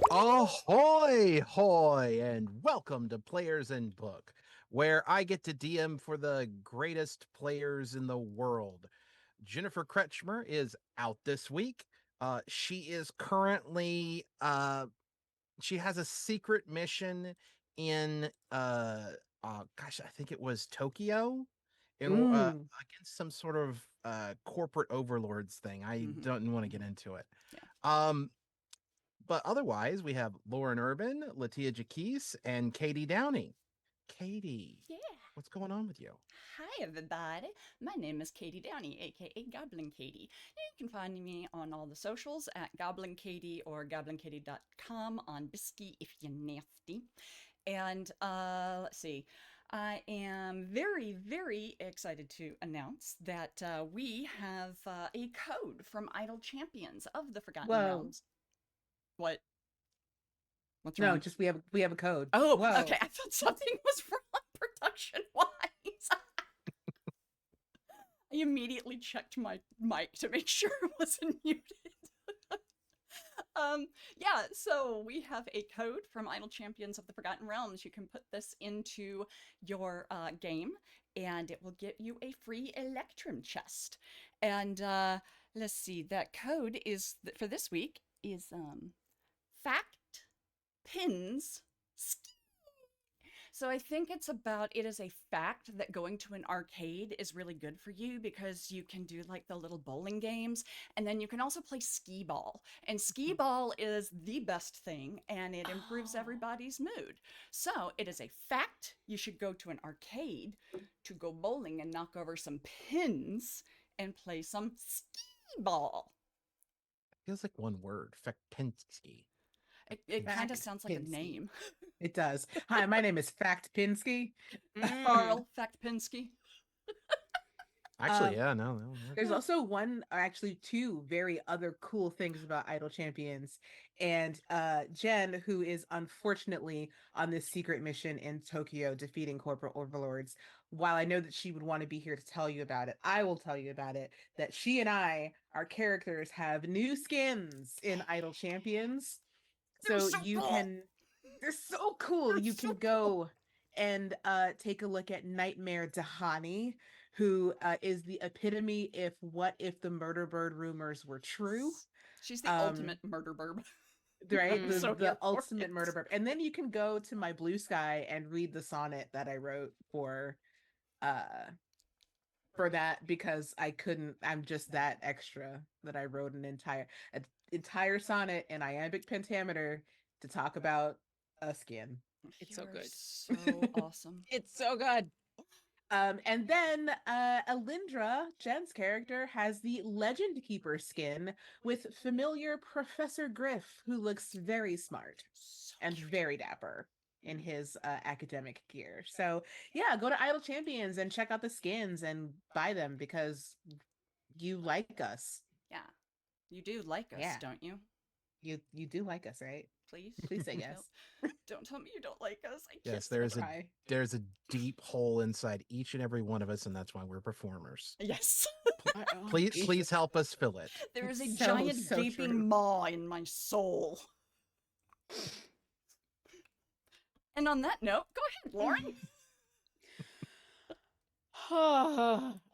Ahoy, hoy, and welcome to Players in Book, where I get to DM for the greatest players in the world. Jennifer Kretschmer is out this week. She is currently she has a secret mission in gosh, I think it was Tokyo Mm. against some sort of corporate overlords thing. I Mhm, don't want to get mhm. into it. Yeah. Um but otherwise, we have Lauren Urban, Latia Jaquise, and Katie Downey. Katie, Yeah. what's going on with you? Hi, everybody. My name is Katie Downey, aka Goblin Katie. You can find me on all the socials at Goblin Katie or goblinkatie.com on Bisky if you're nasty. And let's see. I am very, very excited to announce that we have a code from Idle Champions of the Forgotten Whoa. Realms. What? What's No, wrong? just we have a code. Oh, okay. Whoa. I thought something was wrong production wise. I immediately checked my mic to make sure it wasn't muted. Yeah, so we have a code from Idle Champions of the Forgotten Realms. You can put this into your game, and it will get you a free Electrum chest. And let's see, that code is for this week is fact pins. So I think it's about it is a fact that going to an arcade is really good for you because you can do like the little bowling games and then you can also play skee ball. And skee ball is the best thing and it improves Oh. everybody's mood. So it is a fact you should go to an arcade to go bowling and knock over some pins and play some skee ball. Feels like one word, Fekpensky. It kind of Fact sounds like a Pinsky. name. It does. Hi, my name is Fact Pinsky. Carl Factpinsky. Actually, Um, yeah, no, there's Yeah. also one, or actually two very other cool things about Idol Champions. And Jen, who is unfortunately on this secret mission in Tokyo defeating corporate overlords, while I know that she would want to be here to tell you about it, I will tell you about it. That she and I, our characters, have new skins in Idol Champions. They're So so you cool. can, they're so cool. They're You so can cool. go and take a look at Nightmare Dahani, who is the epitome if what if the murder bird rumors were true. She's the Um, ultimate murder burb. right? I'm The so the here for ultimate it. murder bird. And then you can go to my blue sky and read the sonnet that I wrote uh for that because I couldn't, I'm just that extra that I wrote an entire sonnet in iambic pentameter to talk about a skin. You It's so are good. so awesome. It's so good. And then Alindra, Jen's character, has the Legend Keeper skin with familiar Professor Griff, who looks very smart So and cute. very dapper in his academic gear. So yeah, go to Idle Champions and check out the skins and buy them because you like us. Yeah. You do like us, Yeah, don't you? you do like us, right? Please? Please say No. yes. Don't tell me you don't like us. I yes, kiss I'll there's a try. there's a deep hole inside each and every one of us, and that's why we're performers. Yes. Oh, Please Jesus. help us fill it. There is a It's so giant so true. gaping maw in my soul. And on that note, go ahead, Lauren.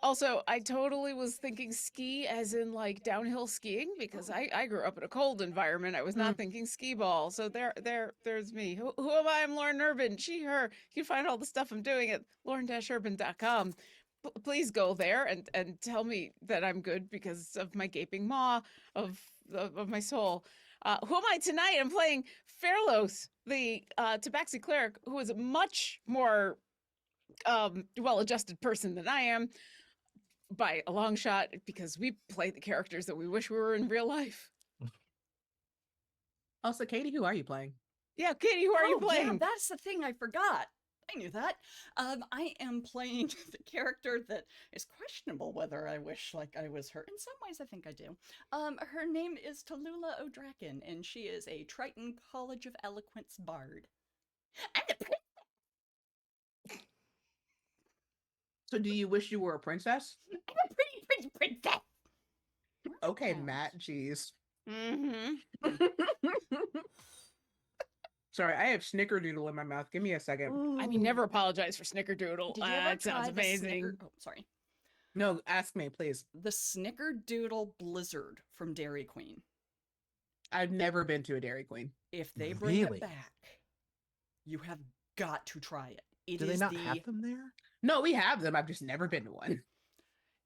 Also, I totally was thinking ski as in like downhill skiing because I grew up in a cold environment. I was not thinking skee ball. So there's me. Who am I? I'm Lauren Urban. She, her. You can find all the stuff I'm doing at lauren-urban.com. Please go there and tell me that I'm good because of my gaping maw of my soul. Who am I tonight? I'm playing Fairlos, the Tabaxi cleric, who is much more well-adjusted person than I am by a long shot because we play the characters that we wish we were in real life. Also, Katie, who are you playing? Yeah, Katie, who are you Oh, yeah, playing? that's the thing I forgot. I knew that. I am playing the character that is questionable whether I wish like I was her. In some ways, I think I do. Her name is Tallulah O'Draken, and she is a Triton College of Eloquence bard. I'm the So, do you wish you were a princess? pretty princess. Okay, Yes. Matt. Jeez. Mm-hmm. Sorry, I have snickerdoodle in my mouth. Give me a second. I mean, Ooh. never apologize for snickerdoodle. Did you ever It sounds try the amazing. Oh, sorry. No, ask me, please. The Snickerdoodle Blizzard from Dairy Queen. I've never been to a Dairy Queen. If they bring Really? it back, you have got to try it. It Do they is not the have them there? No, we have them. I've just never been to one.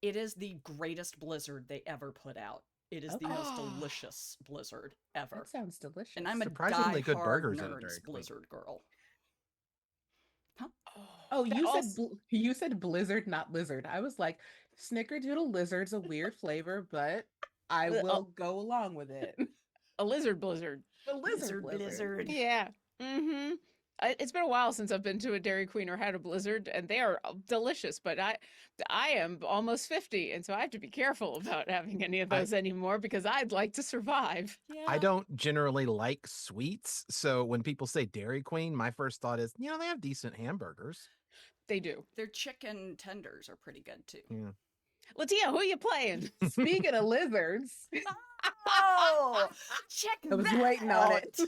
it is the greatest blizzard they ever put out. It is the most Okay. delicious blizzard ever. That sounds delicious. And I'm a Surprisingly good die-hard burgers at a Nerds Dairy Queen. Blizzard girl. Oh, that you also- said you said blizzard, not lizard. I was like, snickerdoodle lizard's a weird flavor, but I Uh, will go along with it. a lizard blizzard. The lizard Blizzard. Yeah. Mm-hmm. It's been a while since I've been to a Dairy Queen or had a blizzard, and they are delicious. But I am almost 50, and so I have to be careful about having any of those anymore because I'd like to survive. Yeah. I don't generally like sweets, so when people say Dairy Queen, my first thought is, they have decent hamburgers. They do. Their chicken tenders are pretty good too. Yeah. Latia, who you playing? Speaking of lizards, Oh, check I was that waiting on out. it.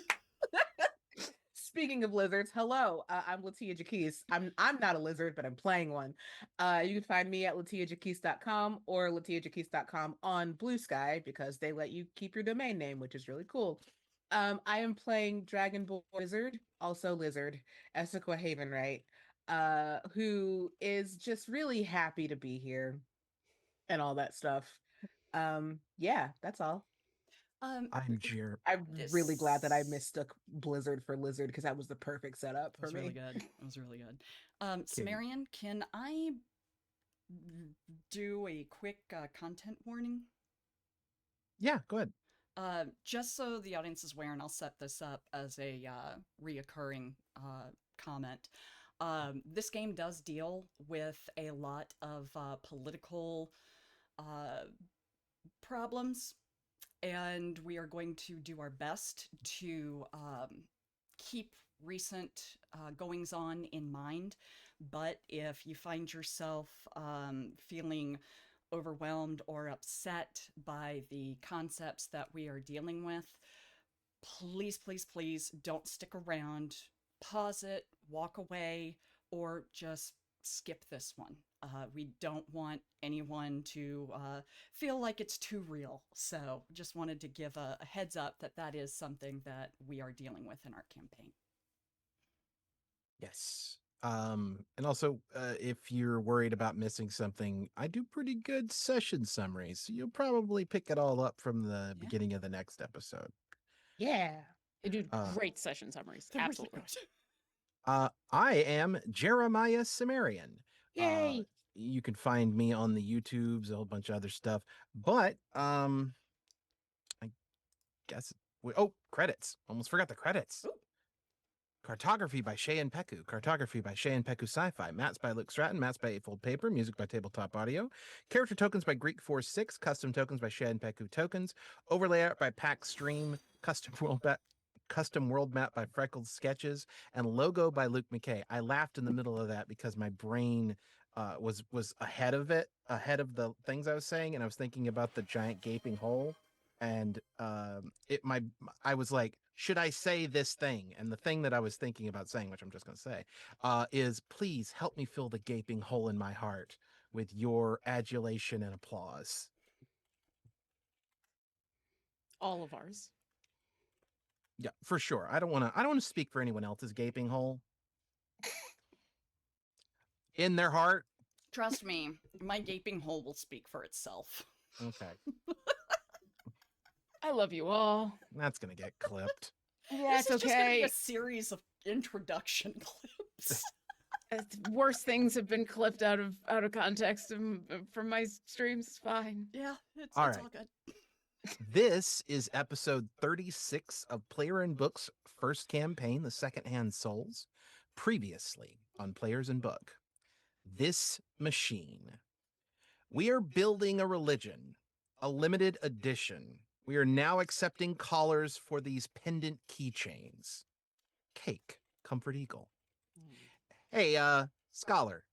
Speaking of lizards, hello. I'm Latia Jaquise. I'm not a lizard, but I'm playing one. You can find me at latiajaquise.com or latiajaquise.com on Blue Sky because they let you keep your domain name, which is really cool. I am playing Dragon Boy Wizard, also Lizard, Essiqua Havenwright, who is just really happy to be here and all that stuff. Yeah, that's all. Um, I'm I'm really glad that I This- mistook Blizzard for Lizard because that was the perfect setup That for was me. really good. That was really good. Sumerian, can I do a quick content warning? Yeah, go ahead. Just so the audience is aware, and I'll set this up as a reoccurring comment. This game does deal with a lot of political problems, and we are going to do our best to keep recent goings on in mind. But if you find yourself feeling overwhelmed or upset by the concepts that we are dealing with, please, please, please don't stick around. Pause it, walk away, or just skip this one. We don't want anyone to feel like it's too real. So just wanted to give a heads up that that is something that we are dealing with in our campaign. Yes. And also, if you're worried about missing something, I do pretty good session summaries. So you'll probably pick it all up from the beginning of the next episode. Yeah. They do Uh, great session summaries. They're really Absolutely. good. I am Jeremiah Sumerian. Yay. You can find me on the YouTubes, a whole bunch of other stuff. But I guess credits. Almost forgot the credits. Ooh. Cartography by Shay and Peku. Cartography by Shay and Peku Sci-Fi. Maps by Luke Stratton. Maps by Eightfold Paper. Music by Tabletop Audio. Character tokens by Greek Force 6. Custom tokens by Shay and Peku Tokens. Overlay art by Pack Stream. Custom world map by frecklesketches. And logo by Luke McCay. I laughed in the middle of that because my brain was ahead of the things I was saying, and I was thinking about the giant gaping hole. And I was like, should I say this thing? And the thing that I was thinking about saying, which I'm just going to say, is please help me fill the gaping hole in my heart with your adulation and applause. All of ours. Yeah, for sure. I don't want to speak for anyone else's gaping hole. In their heart. Trust me, my gaping hole will speak for itself. Okay. I love you all. That's going to get clipped. Yeah, This is just going to be okay. a series of introduction clips. Worse things have been clipped out of context from my streams. It's fine. Yeah, it's All all right. good. This is episode 36 of Player and Book's first campaign, The Secondhand Souls, previously on Players and Book. This machine. We are building a religion, a limited edition. We are now accepting callers for these pendant keychains. Cake, Comfort Eagle. Hey, Scholar,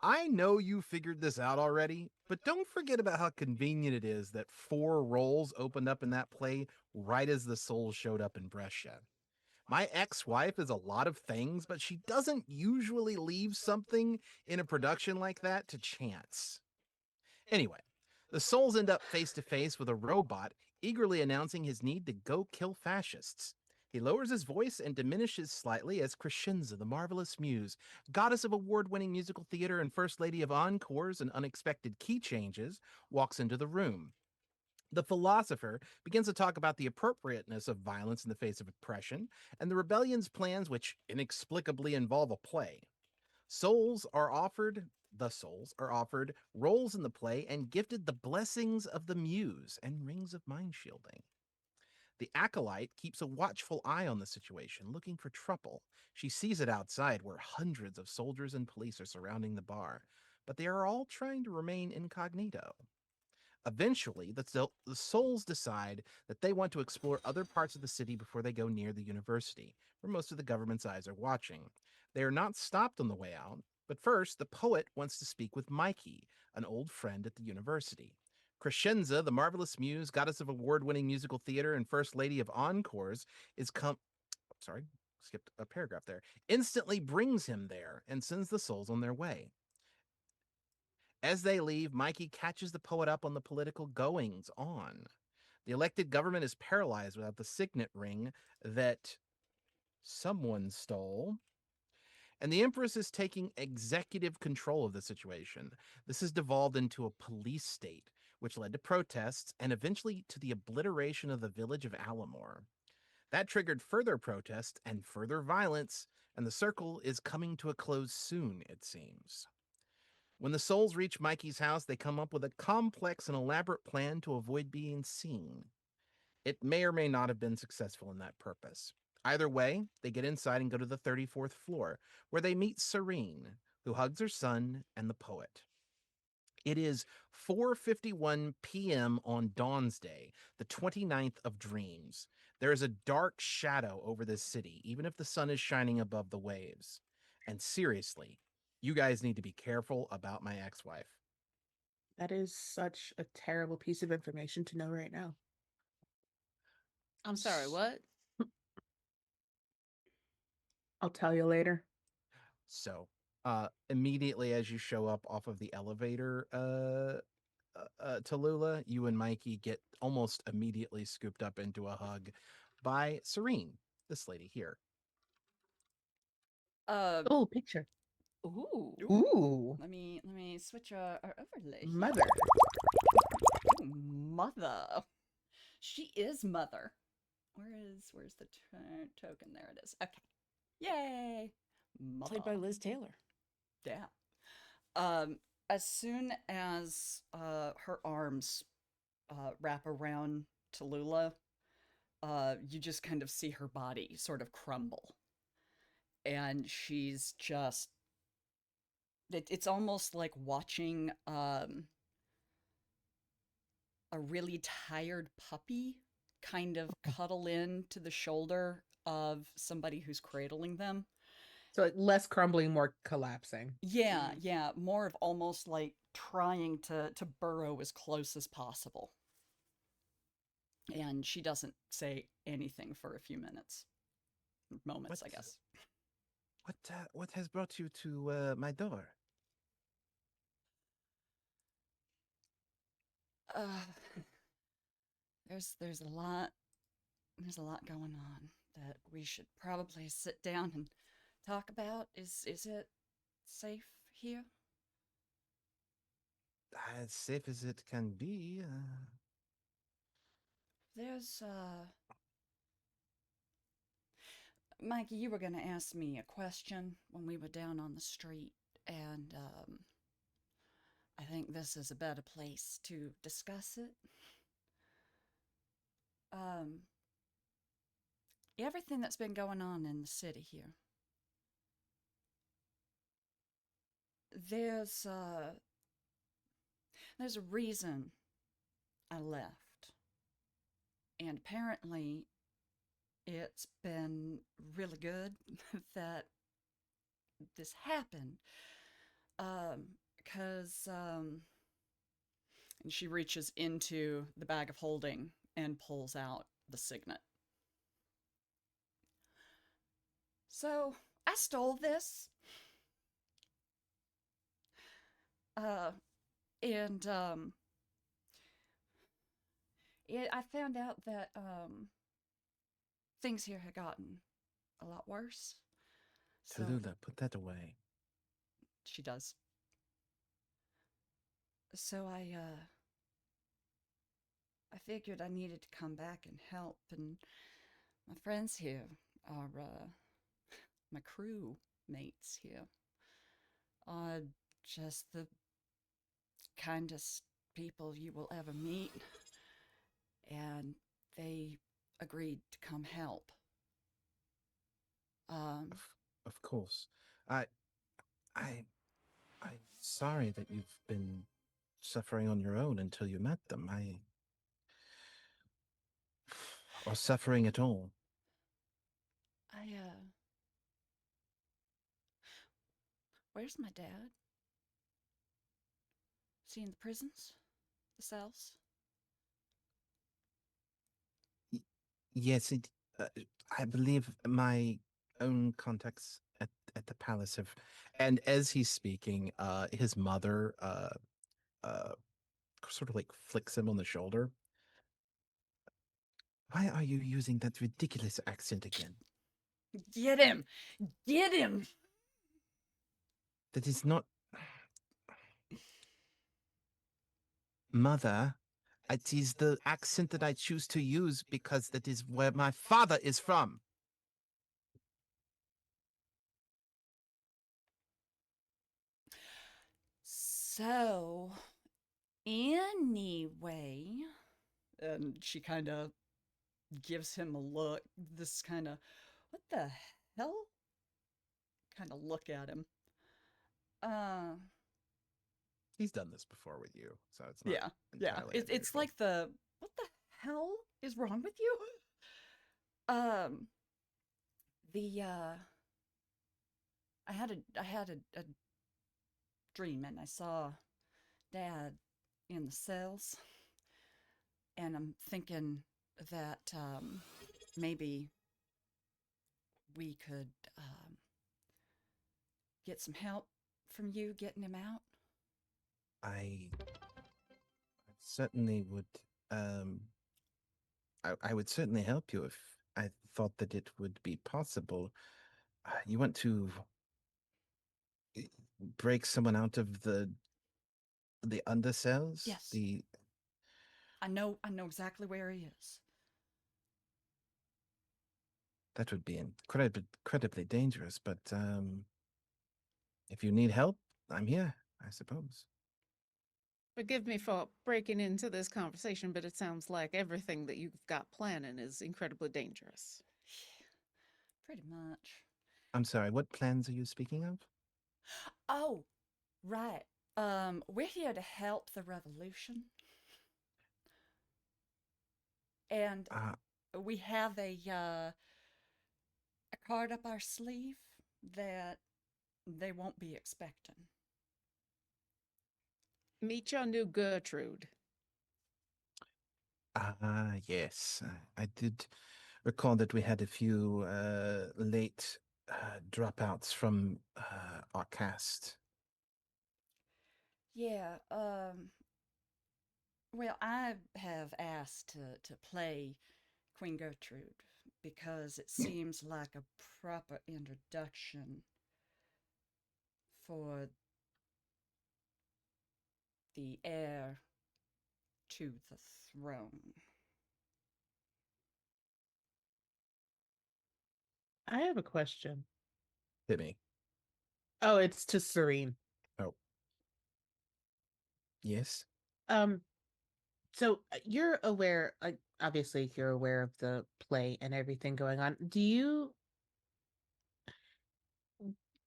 I know you figured this out already, but don't forget about how convenient it is that 4 rolls opened up in that play right as the souls showed up in Brescia. My ex wife is a lot of things, but she doesn't usually leave something in a production like that to chance. Anyway, the souls end up face to face with a robot eagerly announcing his need to go kill fascists. He lowers his voice and diminishes slightly as Crescenza, the marvelous muse, goddess of award winning musical theater and first lady of encores and unexpected key changes, walks into the room. The philosopher begins to talk about the appropriateness of violence in the face of oppression and the rebellion's plans, which inexplicably involve a play. Souls are offered, the souls are offered roles in the play and gifted the blessings of the muse and rings of mind shielding. The acolyte keeps a watchful eye on the situation, looking for trouble. She sees it outside where hundreds of soldiers and police are surrounding the bar, but they are all trying to remain incognito. Eventually, the souls decide that they want to explore other parts of the city before they go near the university, where most of the government's eyes are watching. They are not stopped on the way out, but first, the poet wants to speak with Mikey, an old friend at the university. Crescenza, the marvelous muse, goddess of award-winning musical theater and first lady of encores, is come. Sorry, skipped a paragraph there. Instantly brings him there and sends the souls on their way. As they leave, Mikey catches the poet up on the political goings on. The elected government is paralyzed without the signet ring that someone stole, and the Empress is taking executive control of the situation. This has devolved into a police state, which led to protests and eventually to the obliteration of the village of Alamore. That triggered further protests and further violence, and the circle is coming to a close soon, it seems. When the souls reach Mikey's house, they come up with a complex and elaborate plan to avoid being seen. It may or may not have been successful in that purpose. Either way, they get inside and go to the 34th floor, where they meet Serene, who hugs her son and the poet. It is 4:51 p.m. on Dawn's Day, the 29th of Dreams. There is a dark shadow over this city, even if the sun is shining above the waves. And seriously, you guys need to be careful about my ex-wife. That is such a terrible piece of information to know right now. I'm sorry, what? I'll tell you later. So, immediately as you show up off of the elevator, Tallulah, you and Mikey get almost immediately scooped up into a hug by Serene, this lady here. Oh, picture. Ooh. Ooh, Let me switch our overlay. here. mother. Ooh, mother. She is mother. Where's the token? There it is. Okay. Yay. Mother. Played by Liz Taylor. Yeah. As soon as her arms wrap around Tallulah, you just kind of see her body sort of crumble. And she's just it's almost like watching a really tired puppy kind of cuddle in to the shoulder of somebody who's cradling them. So like less crumbling, more collapsing. Yeah, yeah, more of almost like trying to burrow as close as possible. And she doesn't say anything for a few moments, I guess. What has brought you to my door? There's a lot going on that we should probably sit down and talk about. Is it safe here? As safe as it can be. There's Mikey, you were gonna ask me a question when we were down on the street, and I think this is a better place to discuss it. Um, Everything that's been going on in the city here. There's a reason I left. And apparently it's been really good that this happened. Because and she reaches into the bag of holding and pulls out the signet. So I stole this. Uh, and I found out that things here had gotten a lot worse. So Tallulah, put that away. she does. So I figured I needed to come back and help, and my friends here are my crew mates here are just the kindest people you will ever meet, and they agreed to come help. Um, Of course. I, I, I'm sorry that you've been suffering on your own until you met them. Or suffering at all. I where's my dad? Is he in the prisons? The cells? Yes, I believe my own contacts at the palace have, and as he's speaking, his mother, uh, sort of like flicks him on the shoulder. Why are you using that ridiculous accent again? Get him! Get him! That is not mother. It is the accent that I choose to use because that is where my father is from. So, anyway, and she kind of gives him a look, this kind of, what the hell? Kind of look at him. Uh, He's done this before with you, so it's not yeah, yeah. entirely It's unusual. like what the hell is wrong with you? Um, the I had a dream, and I saw Dad in the cells, and I'm thinking that maybe we could get some help from you getting him out. I certainly would. Um, I would certainly help you if I thought that it would be possible. You want to break someone out of the undercells? Yes, I know exactly where he is. That would be incredibly dangerous. But if you need help, I'm here. I suppose. Forgive me for breaking into this conversation, but it sounds like everything that you've got planning is incredibly dangerous. Pretty much. I'm sorry. What plans are you speaking of? Oh, right. We're here to help the revolution, and Uh, we have a card up our sleeve that they won't be expecting. Meet your new Gertrude. yes. I did recall that we had a few late dropouts from our cast. Yeah, well, I have asked to play Queen Gertrude because it seems like a proper introduction for the heir to the throne. I have a question. Hit me. Oh, it's to Serene. Oh, yes. Um, so you're aware, like obviously you're aware of the play and everything going on.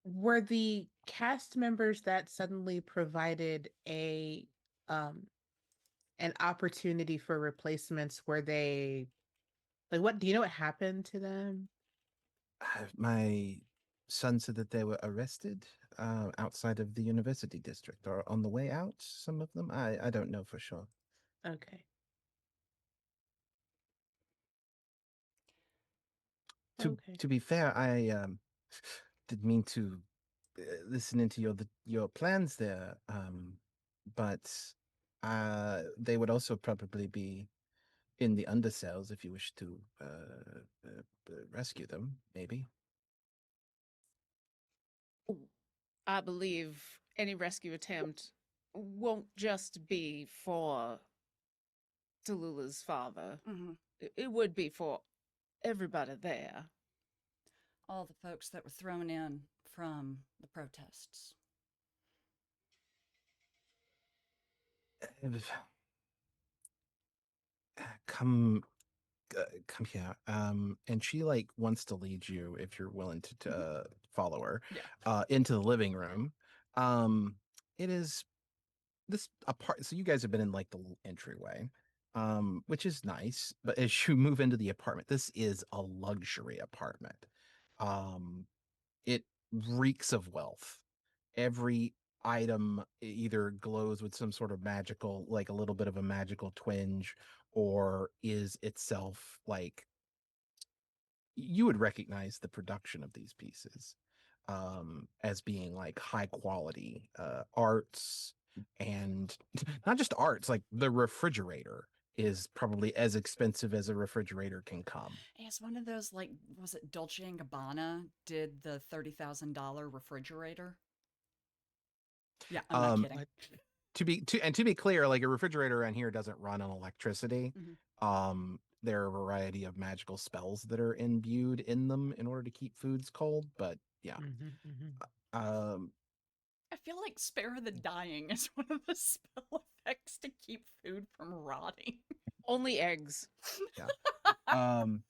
Were the cast members that suddenly provided um an opportunity for replacements, were they like, what do you know what happened to them? My son said that they were arrested outside of the university district or on the way out. Some of them. I don't know for sure. Okay. To Okay. to be fair, didn't mean to listen into your plans there. But they would also probably be in the undercells if you wish to rescue them, maybe. I believe any rescue attempt won't just be for Tallulah's father. Mm-hmm. It would be for everybody there. All the folks that were thrown in from the protests. Come, come here. And she like wants to lead you if you're willing to follow her. Yeah. Into the living room. It is this apart. So you guys have been in like the entryway, which is nice. But as you move into the apartment, this is a luxury apartment. Um, it reeks of wealth. Every item either glows with some sort of magical, like a little bit of a magical twinge, or is itself like you would recognize the production of these pieces as being like high quality arts, and not just arts, like the refrigerator is probably as expensive as a refrigerator can come. It's one of those, like, was it Dolce & Gabbana did the $30,000 refrigerator? Yeah, I'm not Um, kidding. to be clear, like a refrigerator around here doesn't run on electricity. There are a variety of magical spells that are imbued in them in order to keep foods cold, but yeah. Um, I feel like Spare the Dying is one of the spell effects to keep food from rotting. Only eggs. yeah.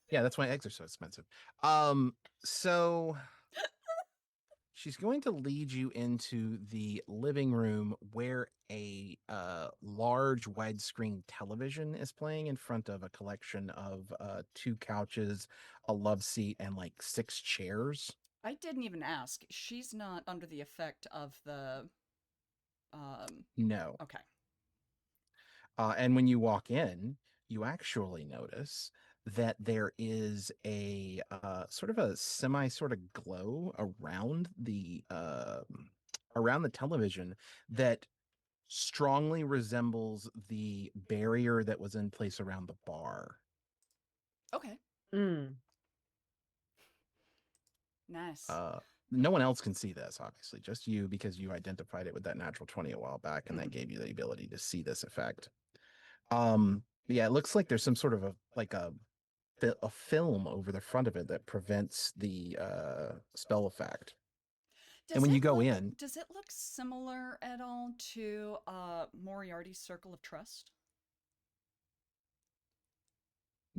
Yeah, that's why eggs are so expensive. So she's going to lead you into the living room where a large widescreen television is playing in front of a collection of two couches, a love seat, and like 6 chairs. I didn't even ask. She's not under the effect of the. No. Okay. And when you walk in, you actually notice that there is a sort of a semi sort of glow around the television that strongly resembles the barrier that was in place around the bar. Okay. Mm. Nice. No one else can see this, obviously, just you, because you identified it with that natural 20 a while back, and that gave you the ability to see this effect. Yeah, it looks like there's some sort of a film over the front of it that prevents the spell effect. And when you go in, does it look similar at all to Moriarty's Circle of Trust?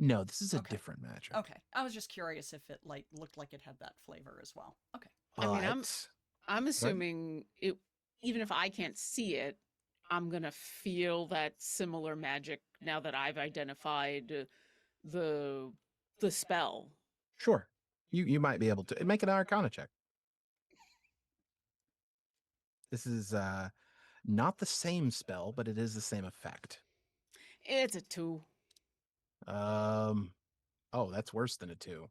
no, this is a Okay. different magic. Okay, I was just curious if it like looked like it had that flavor as well. Okay. I mean, But I'm assuming it. Even if I can't see it, I'm gonna feel that similar magic now that I've identified the the spell. sure, you might be able to make an Arcana check. This is not the same spell, but it is the same effect. It's a 2. Oh, that's worse than a 2.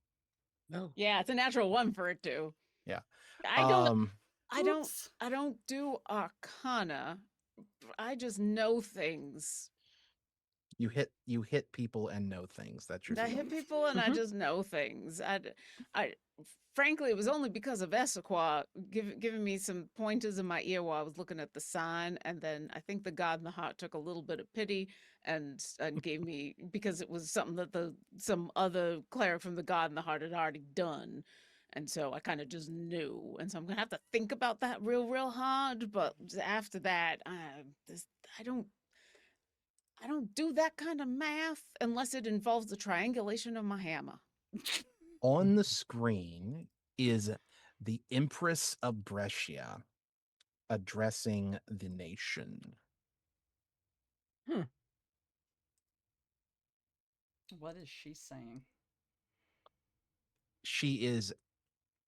No. Yeah, it's a natural 1 for it too. Yeah. I don't. Oops. I don't do Arcana. I just know things. You hit people and know things. That's your I thing. hit people and I just know things. I frankly, it was only because of Essequa giving me some pointers in my ear while I was looking at the sign, and then I think the God in the Heart took a little bit of pity and gave me, because it was something that some other cleric from the God in the Heart had already done. And so I kind of just knew, and so I'm gonna have to think about that real hard. But after that, I don't do that kind of math unless it involves the triangulation of my hammer. On the screen is the Empress of Brescia addressing the nation. What is she saying? She is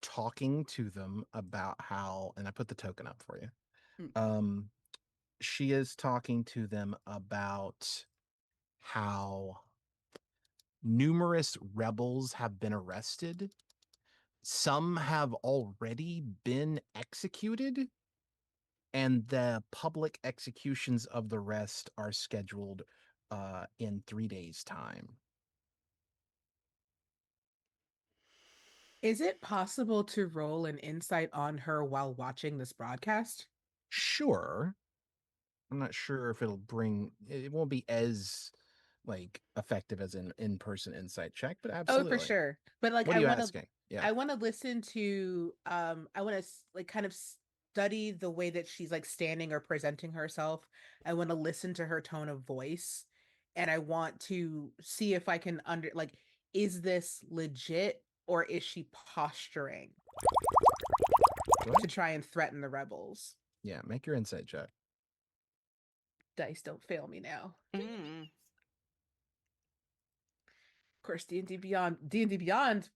talking to them about how, and I put the token up for you. She is talking to them about how numerous rebels have been arrested some have already been executed, and the public executions of the rest are scheduled in 3 days' time. Is it possible to roll an insight on her while watching this broadcast? Sure. I'm not sure if it won't be as like effective as an in-person insight check, but Oh, for absolutely. sure. But like What are you asking? Yeah. I want to listen to I want to like kind of study the way that she's like standing or presenting herself. I want to listen to her tone of voice, and I want to see if I can is this legit or is she posturing Go to ahead. try and threaten the rebels? Yeah, make your insight check. Dice don't fail me now. Mm. Of course, D&D Beyond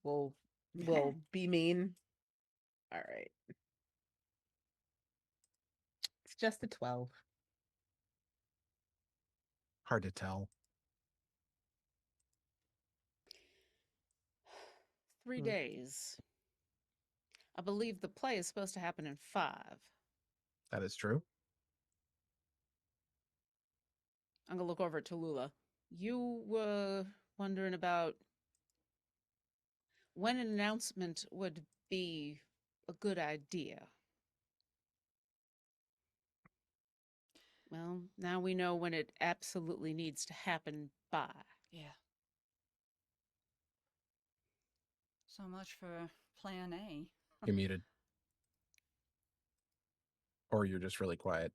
will be mean. All right. It's just a 12. Hard to tell. 3 days. I believe the play is supposed to happen in 5. That is true. I'm gonna look over at Tallulah. You were wondering about when an announcement would be a good idea. Well, now we know when it absolutely needs to happen by. Yeah. So much for plan A. You're muted. Or you're just really quiet.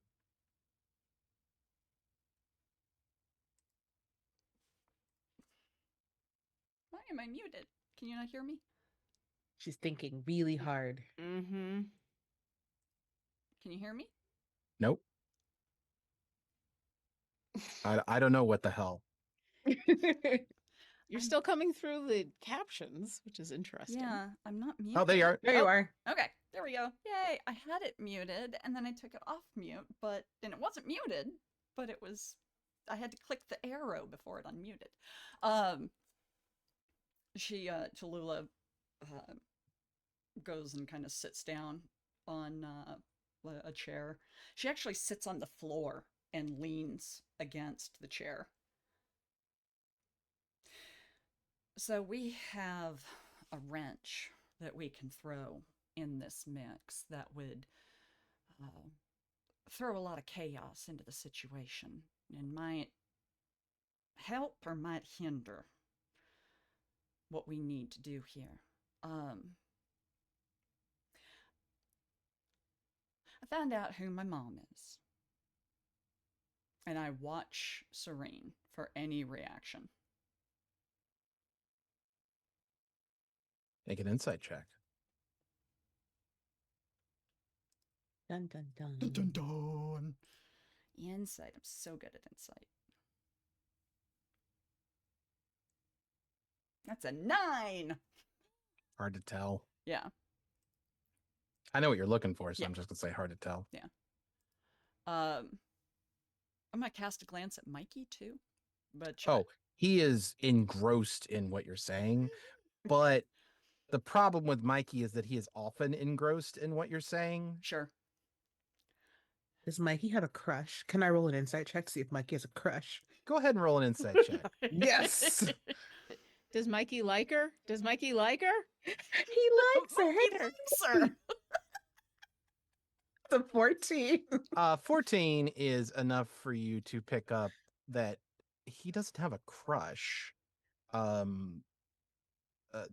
Why am I muted? Can you not hear me? She's thinking really hard. Mm-hmm. Can you hear me? Nope. I don't know what the hell. You're still coming through the captions, which is interesting. Yeah, I'm not muted. Oh, there you are. There you are. Okay, there we go. Yay! I had it muted, and then I took it off mute, and it wasn't muted, but it was. I had to click the arrow before it unmuted. Tallulah, goes and kind of sits down on a chair. She actually sits on the floor and leans against the chair. So we have a wrench that we can throw in this mix that would throw a lot of chaos into the situation and might help or might hinder what we need to do here. I found out who my mom is, and I watch Serene for any reaction. Make an insight check. Dun dun dun. Dun, dun, dun. Insight. I'm so good at insight. That's a 9. Hard to tell. Yeah. I know what you're looking for, so Yeah. I'm just gonna say hard to tell. Yeah. I'm gonna cast a glance at Mikey too. But he is engrossed in what you're saying, but the problem with Mikey is that he is often engrossed in what you're saying. Sure. Does Mikey have a crush? Can I roll an insight check to see if Mikey has a crush? Go ahead and roll an insight check. Yes. Does Mikey like her? Does Mikey like her? He likes her. Sir. The 14. 14 is enough for you to pick up that he doesn't have a crush.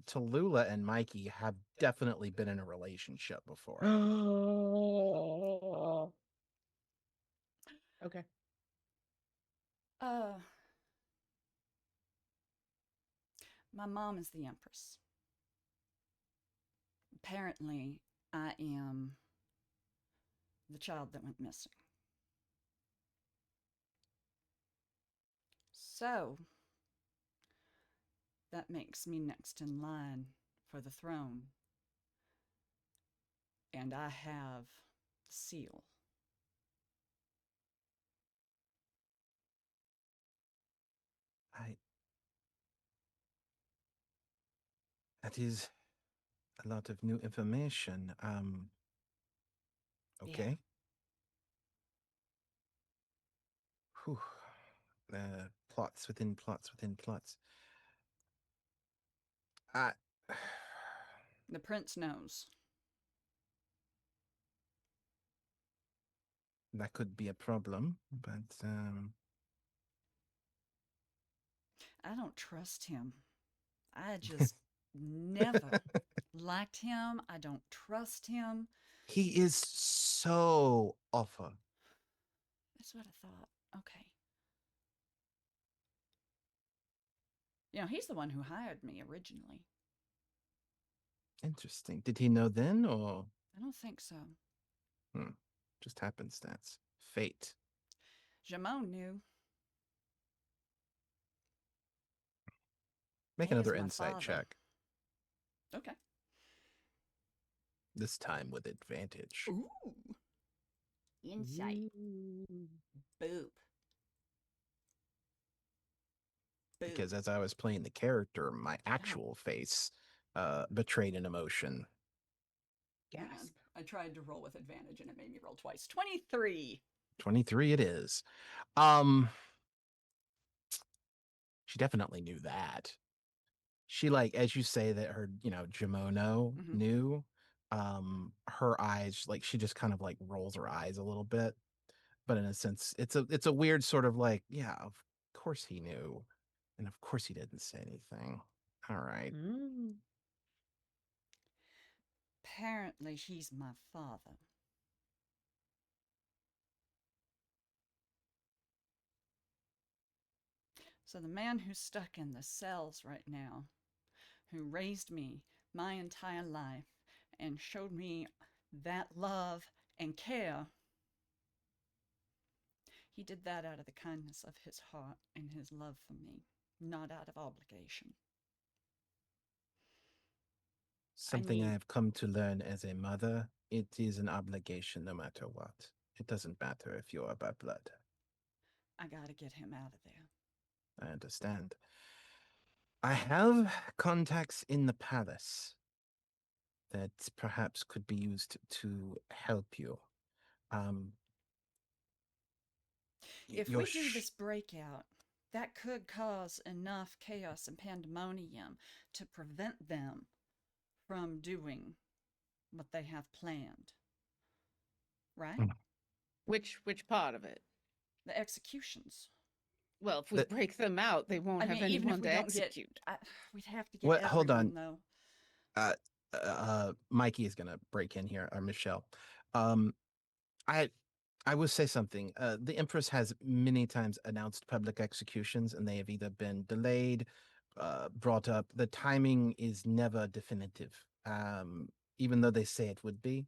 Tallulah and Mikey have definitely been in a relationship before. Oh. Okay. My mom is the Empress. Apparently, I am the child that went missing. So, that makes me next in line for the throne. And I have the seal. That is A lot of new information. Yeah. Okay. Whew. Plots within plots within plots. I The prince knows. that could be a problem, but I don't trust him. I just never liked him. I don't trust him. he is so awful. That's what I thought. Okay. You know, he's the one who hired me originally. Interesting. Did he know then, or I don't think so. just happenstance, fate? Jamon knew. Make He is another my insight father. check. Okay. This time with advantage. Ooh. Insight. Boop. Boop. Because as I was playing the character, my actual face betrayed an emotion. Gasp. I tried to roll with advantage and it made me roll twice. 23. 23 it is. She definitely knew that. She, like, as you say that her, Jimono knew, her eyes, like, she just kind of like rolls her eyes a little bit. But in a sense, it's a weird sort of like, yeah, of course he knew. And of course he didn't say anything. All right. Apparently, he's my father. So the man who's stuck in the cells right now, who raised me my entire life and showed me that love and care, he did that out of the kindness of his heart and his love for me, not out of obligation. Something I have come to learn as a mother, it is an obligation no matter what. It doesn't matter if you're by blood. I gotta get him out of there. I understand. I have contacts in the palace that perhaps could be used to help you. If we do this breakout, that could cause enough chaos and pandemonium to prevent them from doing what they have planned. Right? Which part of it? The executions. Well, if we break them out, they won't have anyone to execute. We'd have to get everyone, hold on. though. Mikey is gonna break in here, or Michelle. I will say something. The Empress has many times announced public executions, and they have either been delayed, brought up. The timing is never definitive, even though they say it would be.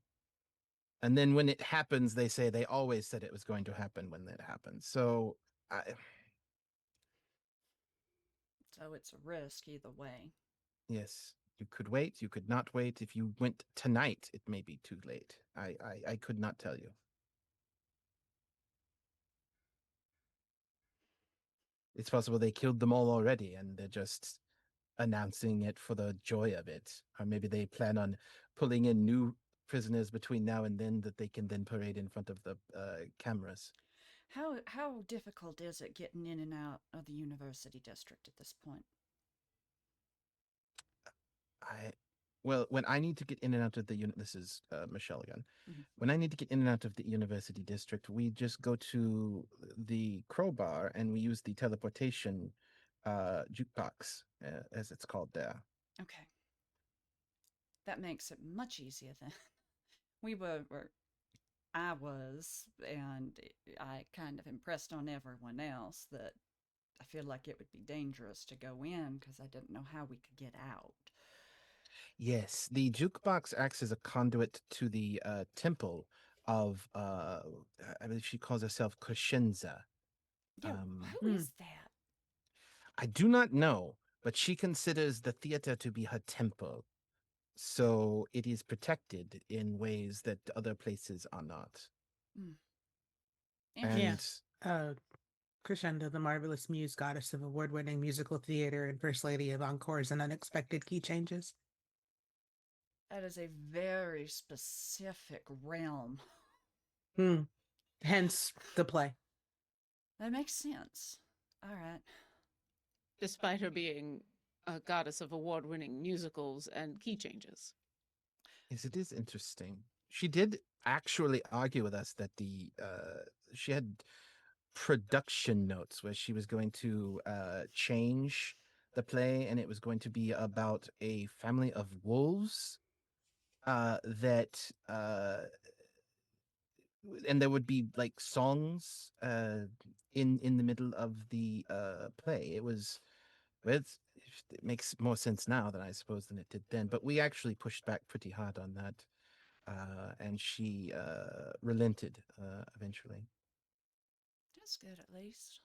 And then when it happens, they say they always said it was going to happen when it happens. So it's a risk either way. Yes, you could wait. You could not wait. If you went tonight, it may be too late. I could not tell you. It's possible they killed them all already, and they're just announcing it for the joy of it. Or maybe they plan on pulling in new prisoners between now and then that they can then parade in front of the cameras. How difficult is it getting in and out of the university district at this point? Well, when I need to get in and out of the this is Michelle again. When I need to get in and out of the university district, we just go to the crowbar and we use the teleportation jukebox, as it's called there. Okay. That makes it much easier then. I was, and I kind of impressed on everyone else that I feel like it would be dangerous to go in because I didn't know how we could get out. Yes, the jukebox acts as a conduit to the temple of, I believe she calls herself Crescenza. Yeah, who is that? I do not know, but she considers the theater to be her temple. So it is protected in ways that other places are not. And Crescendo, the marvelous muse, goddess of award-winning musical theater and first lady of encores and unexpected key changes. That is a very specific realm. Hmm. Hence the play. That makes sense. All right. Despite her being a goddess of award-winning musicals and key changes. Yes, it is interesting. She did actually argue with us that she had production notes where she was going to change the play, and it was going to be about a family of wolves that and there would be like songs in the middle of the play. It makes more sense now than I suppose than it did then, but we actually pushed back pretty hard on that, and she relented eventually. That's good, at least.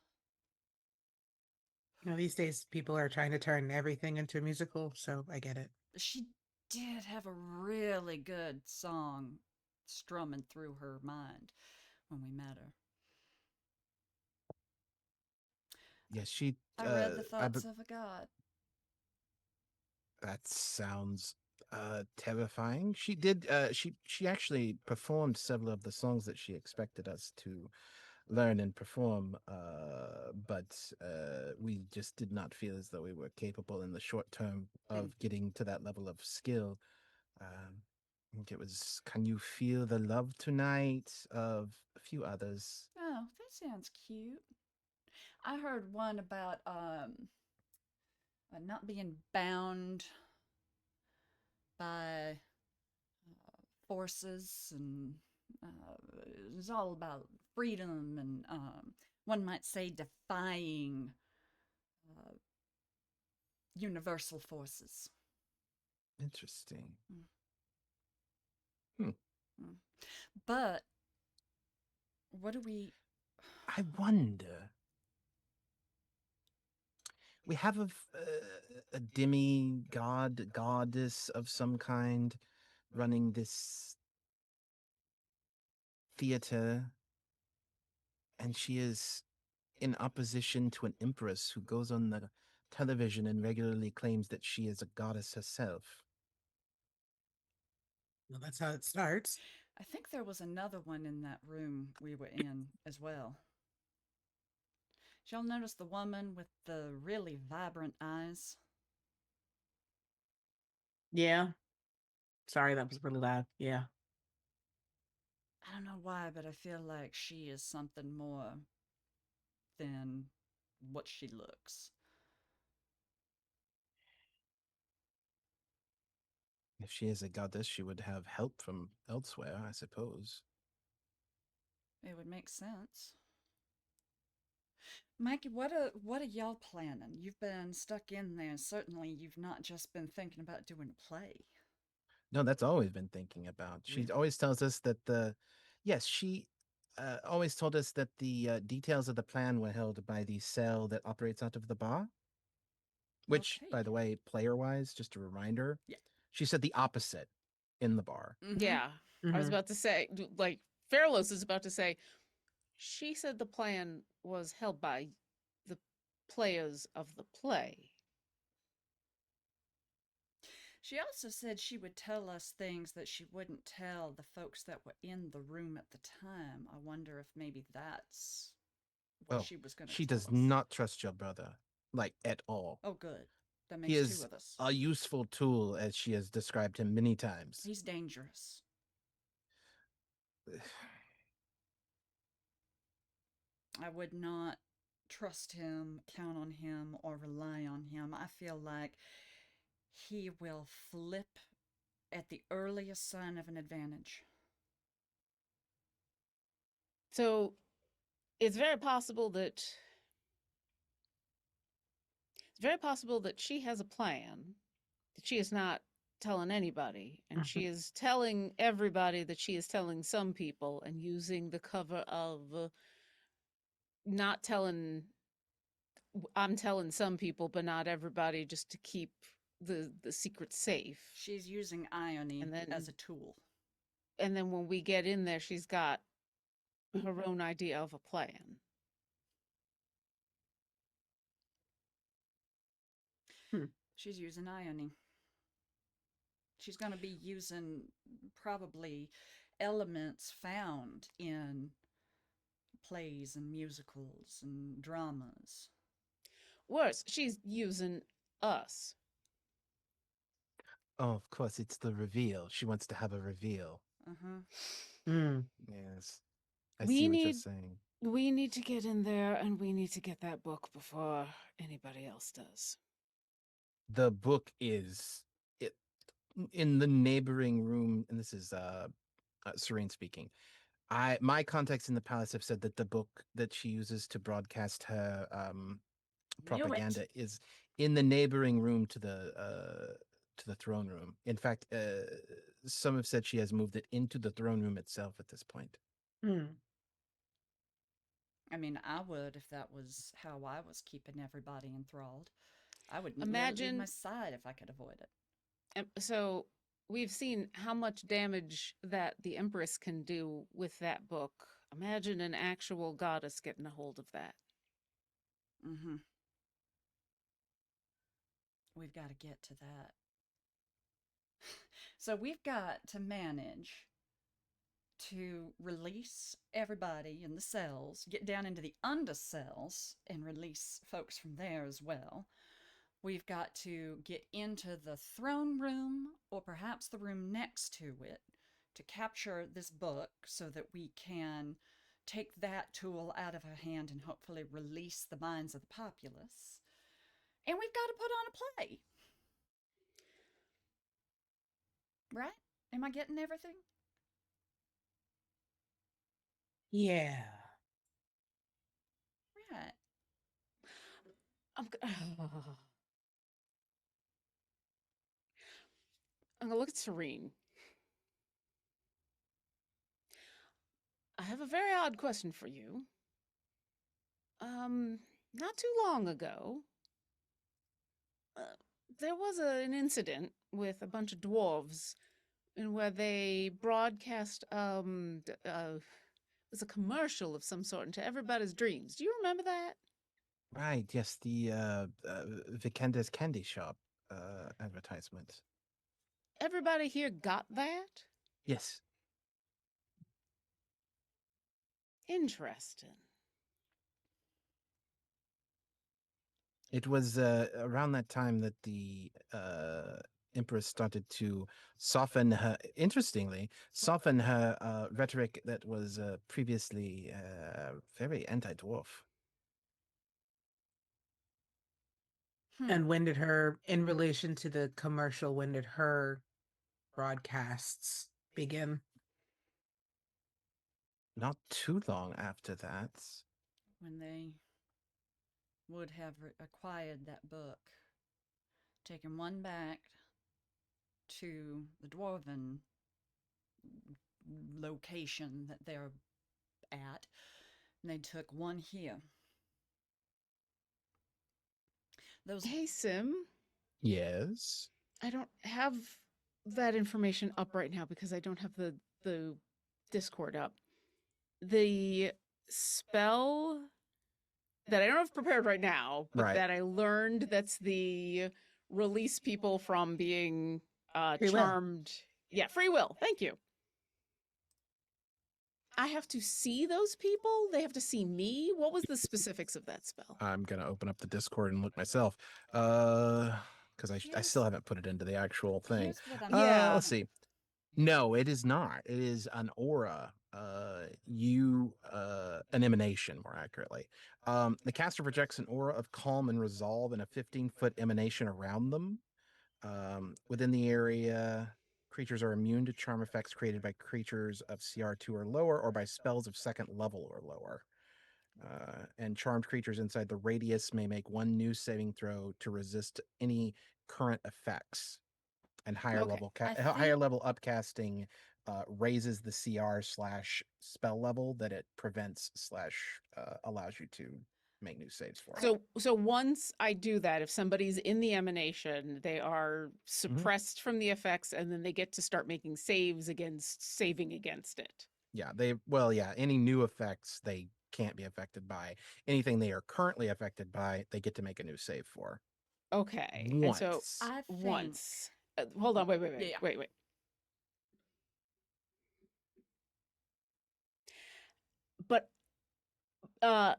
These days people are trying to turn everything into a musical, so I get it. She did have a really good song strumming through her mind when we met her. Yes, she. I read the I thoughts of a god. That sounds terrifying. She did. She actually performed several of the songs that she expected us to learn and perform, but we just did not feel as though we were capable in the short term of getting to that level of skill. I think it was "Can You Feel the Love Tonight" of a few others. Oh, that sounds cute. I heard one about not being bound by forces, and it was all about freedom and one might say defying uh, universal forces. Interesting. Mm. Hmm. Mm. But what do we? I wonder. We have a demigod, goddess of some kind, running this theater, and she is in opposition to an empress who goes on the television and regularly claims that she is a goddess herself. Well, that's how it starts. I think there was another one in that room we were in as well. Did y'all notice the woman with the really vibrant eyes? Yeah. Sorry, that was really loud. Yeah. I don't know why, but I feel like she is something more than what she looks. If she is a goddess, she would have help from elsewhere, I suppose. It would make sense. Mikey, what are y'all planning? You've been stuck in there. Certainly, you've not just been thinking about doing a play. No, that's always been thinking about. She Really? always tells us that yes, she always told us that the details of the plan were held by the cell that operates out of the bar. Which, Okay. by the way, player wise, just a reminder, Yeah. she said the opposite in the bar. Mm-hmm. Yeah. I was Mhm. about to say, like, Fairlos is about to say, she said the plan was held by the players of the play. She also said she would tell us things that she wouldn't tell the folks that were in the room at the time. I wonder if maybe that's what Oh, she was going to she tell does us. not trust your brother, like at all. Oh, good. That He makes two is of us. a useful tool, as she has described him many times. He's dangerous. I would not trust him, count on him, or rely on him. I feel like he will flip at the earliest sign of an advantage. So it's very possible that she has a plan that she is not telling anybody, and she is telling everybody that she is telling some people, and using the cover of not telling. I'm telling some people, but not everybody, just to keep the secret safe. She's using irony And then as a tool. when we get in there, she's got her own idea of a plan. Hmm. She's using irony. She's going to be using probably elements found in plays and musicals and dramas. Worse, she's using us. Oh, of course, it's the reveal. She wants to have a reveal. Uh-huh. Yes. I We see what you're need- saying. We need to get in there and we need to get that book before anybody else does. The book is it in the neighboring room, and this is Serene speaking. My contacts in the palace have said that the book that she uses to broadcast her propaganda is in the neighboring room to the throne room. In fact, some have said she has moved it into the throne room itself at this point. I mean, I would if that was how I was keeping everybody enthralled. I would let it leave Imagine- my side if I could avoid it. So we've seen how much damage that the Empress can do with that book. Imagine an actual goddess getting a hold of that. Mm-hmm. We've got to get to that. So we've got to manage to release everybody in the cells, get down into the undercells, and release folks from there as well. We've got to get into the throne room, or perhaps the room next to it, to capture this book so that we can take that tool out of her hand and hopefully release the minds of the populace. And we've got to put on a play. Right? Am I getting everything? Yeah. Right. I'm gonna look at Serene. I have a very odd question for you. Not too long ago, there was an incident with a bunch of dwarves in where they broadcast it was a commercial of some sort into everybody's dreams. Do you remember that? Right, yes, the Vikenda's candy shop advertisement. Everybody here got that? Yes. Interesting. It was around that time that the Empress started to soften her, interestingly, soften her rhetoric that was previously very anti-dwarf. And when did her, in relation to the commercial, when did her broadcasts begin? Not too long after that. When they would have acquired that book, taken one back to the dwarven location that they're at, and they took one here. Those Hey, Sim. Yes. I don't have that information up right now because I don't have the Discord up. The spell that I don't have prepared right now, but Right. that I learned that's the release people from being Free will. charmed. Yeah, free will. Thank you. I have to see those people? They have to see me? What was the specifics of that spell? I'm gonna open up the Discord and look myself. Because I still haven't put it into the actual thing. Here's what I'm Yeah. Let's see. No, it is not. It is an aura. An emanation, more accurately. The caster projects an aura of calm and resolve in a 15-foot emanation around them. Within the area, creatures are immune to charm effects created by creatures of CR2 or lower, or by spells of second level or lower. And charmed creatures inside the radius may make one new saving throw to resist any current effects. And higher Okay. level upcasting raises the CR/spell level that it prevents / allows you to make new saves for. So once I do that, if somebody's in the emanation, they are suppressed from the effects, and then they get to start making saving against it. Yeah, any new effects they can't be affected by. Anything they are currently affected by, they get to make a new save for. Okay. Once. And so I think once. Hold on, wait, Yeah. wait. But an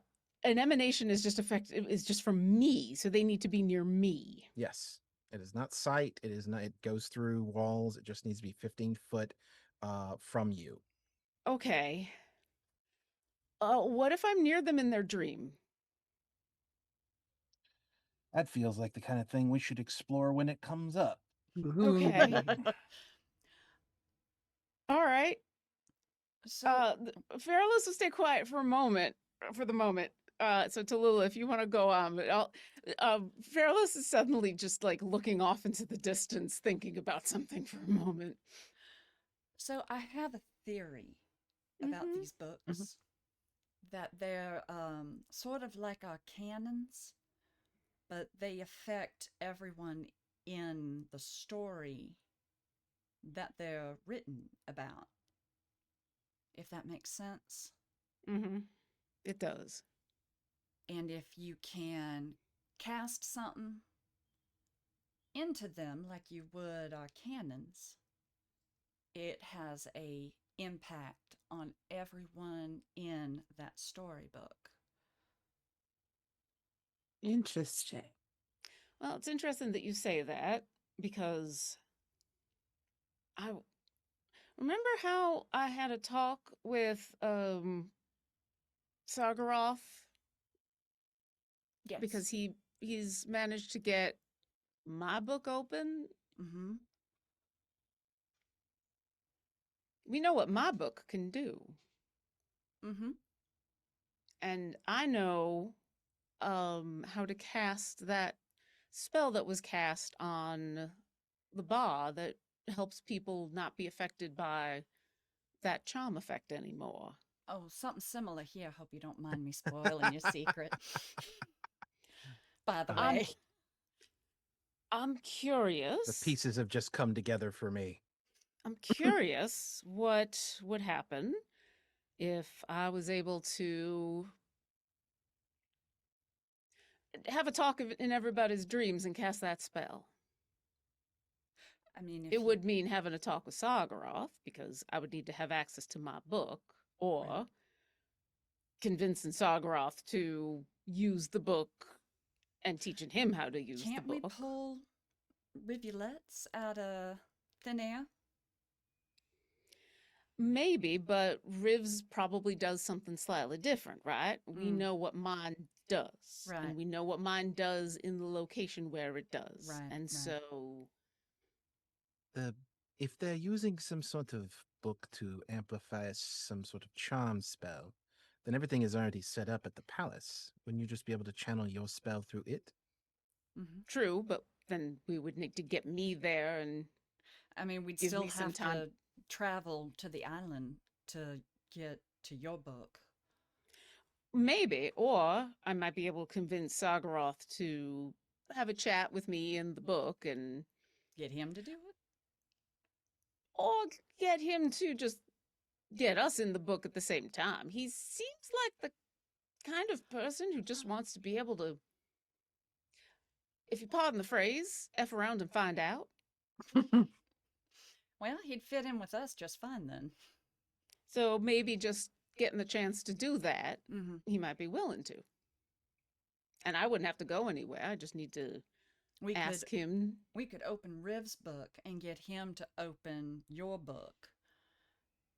emanation is just effective is just from me, so they need to be near me. Yes. It is not sight. It is not. It goes through walls. It just needs to be 15 foot from you. Okay. What if I'm near them in their dream? That feels like the kind of thing we should explore when it comes up. Okay. All right. So Fairless will stay quiet for a moment, for the moment. So Tallulah, if you want to go on, but Fairless is suddenly just like looking off into the distance, thinking about something for a moment. so I have a theory about Mhm. these books that they're sort of like our canons, but they affect everyone in the story that they're written about. If that makes sense. Mm-hmm. It does. And if you can cast something into them like you would our canons, it has a impact on everyone in that storybook. Interesting. Well, it's interesting that you say that because I remember how I had a talk with Sargaroth Yes. because he's managed to get my book open. Mm-hmm. We know what my book can do. Mm-hmm. And I know how to cast that spell that was cast on the bar that helps people not be affected by that charm effect anymore. Oh, something similar here. Hope you don't mind me spoiling your secret. By the I'm way. I'm curious. The pieces have just come together for me. I'm curious what would happen if I was able to have a talk in everybody's dreams and cast that spell. I mean, It would mean having a talk with Sargaroth because I would need to have access to my book, or Right. convincing Sargaroth to use the book and teaching him how to use Can't the we book. pull rivulets out of thin air? Maybe, but Rivs probably does something slightly different, right? We know what mine does. Right. And we know what mine does in the location where it does. Right, And right. so If they're using some sort of book to amplify some sort of charm spell, then everything is already set up at the palace. Wouldn't you just be able to channel your spell through it? Mm-hmm. true, but then we would need to get me there and I mean, we'd give still me some have time. to travel to the island to get to your book. Maybe, or I might be able to convince Sargaroth to have a chat with me in the book and Get him to do it? or get him to just get us in the book at the same time. He seems like the kind of person who just wants to be able to, if you pardon the phrase, F around and find out. Well, he'd fit in with us just fine then. So maybe just getting the chance to do that, Mm-hmm. he might be willing to. And I wouldn't have to go anywhere. I just need to ask him. We could open Riv's book and get him to open your book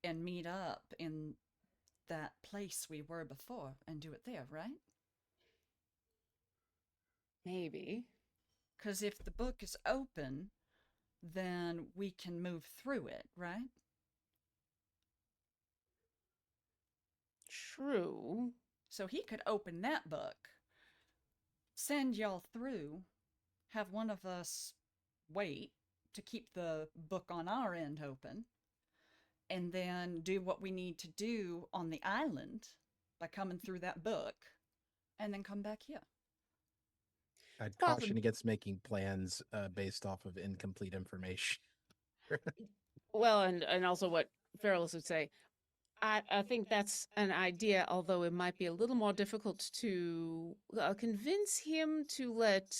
and meet up in that place we were before and do it there, right? Maybe. Because if the book is open, then we can move through it, right? True. So he could open that book, send y'all through, have one of us wait to keep the book on our end open, and then do what we need to do on the island by coming through that book, and then come back here. I'd caution against making plans based off of incomplete information. Well, and also what Feralus would say, I think that's an idea, although it might be a little more difficult to convince him to let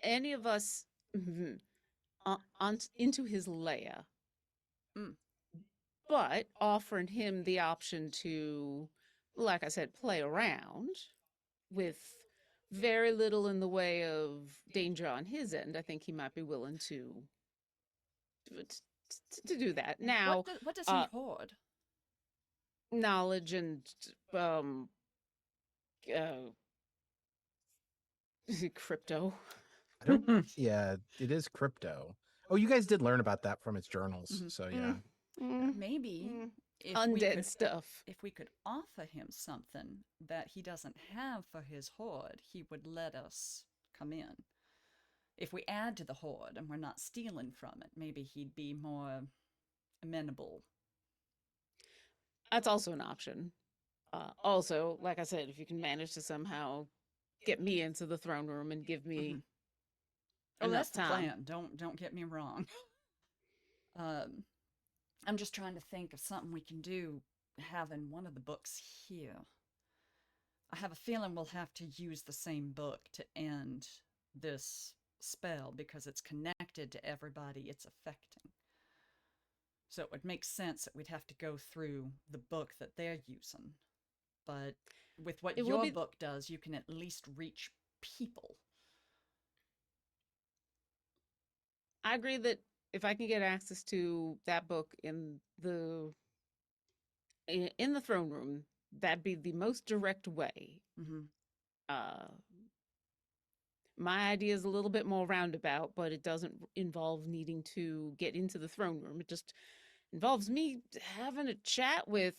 any of us into his lair, Mm. but offering him the option to, like I said, play around with very little in the way of danger on his end. I think he might be willing to do that. Now, What does he hoard? knowledge and uh, crypto. I don't. Yeah, it is crypto. Oh, you guys did learn about that from his journals. Mhm. So yeah. Maybe if Undead stuff. if we could offer him something that he doesn't have for his hoard, he would let us come in. If we add to the hoard and we're not stealing from it, maybe he'd be more amenable. That's also an option. Also, like I said, if you can manage to somehow get me into the throne room and give me Oh, enough that's the time. plan. Don't get me wrong. I'm just trying to think of something we can do having one of the books here. I have a feeling we'll have to use the same book to end this spell because it's connected to everybody it's affecting. So it would make sense that we'd have to go through the book that they're using. But with what your book does, you can at least reach people. I agree that if I can get access to that book in the throne room, that'd be the most direct way. My idea is a little bit more roundabout, but it doesn't involve needing to get into the throne room. It just involves me having a chat with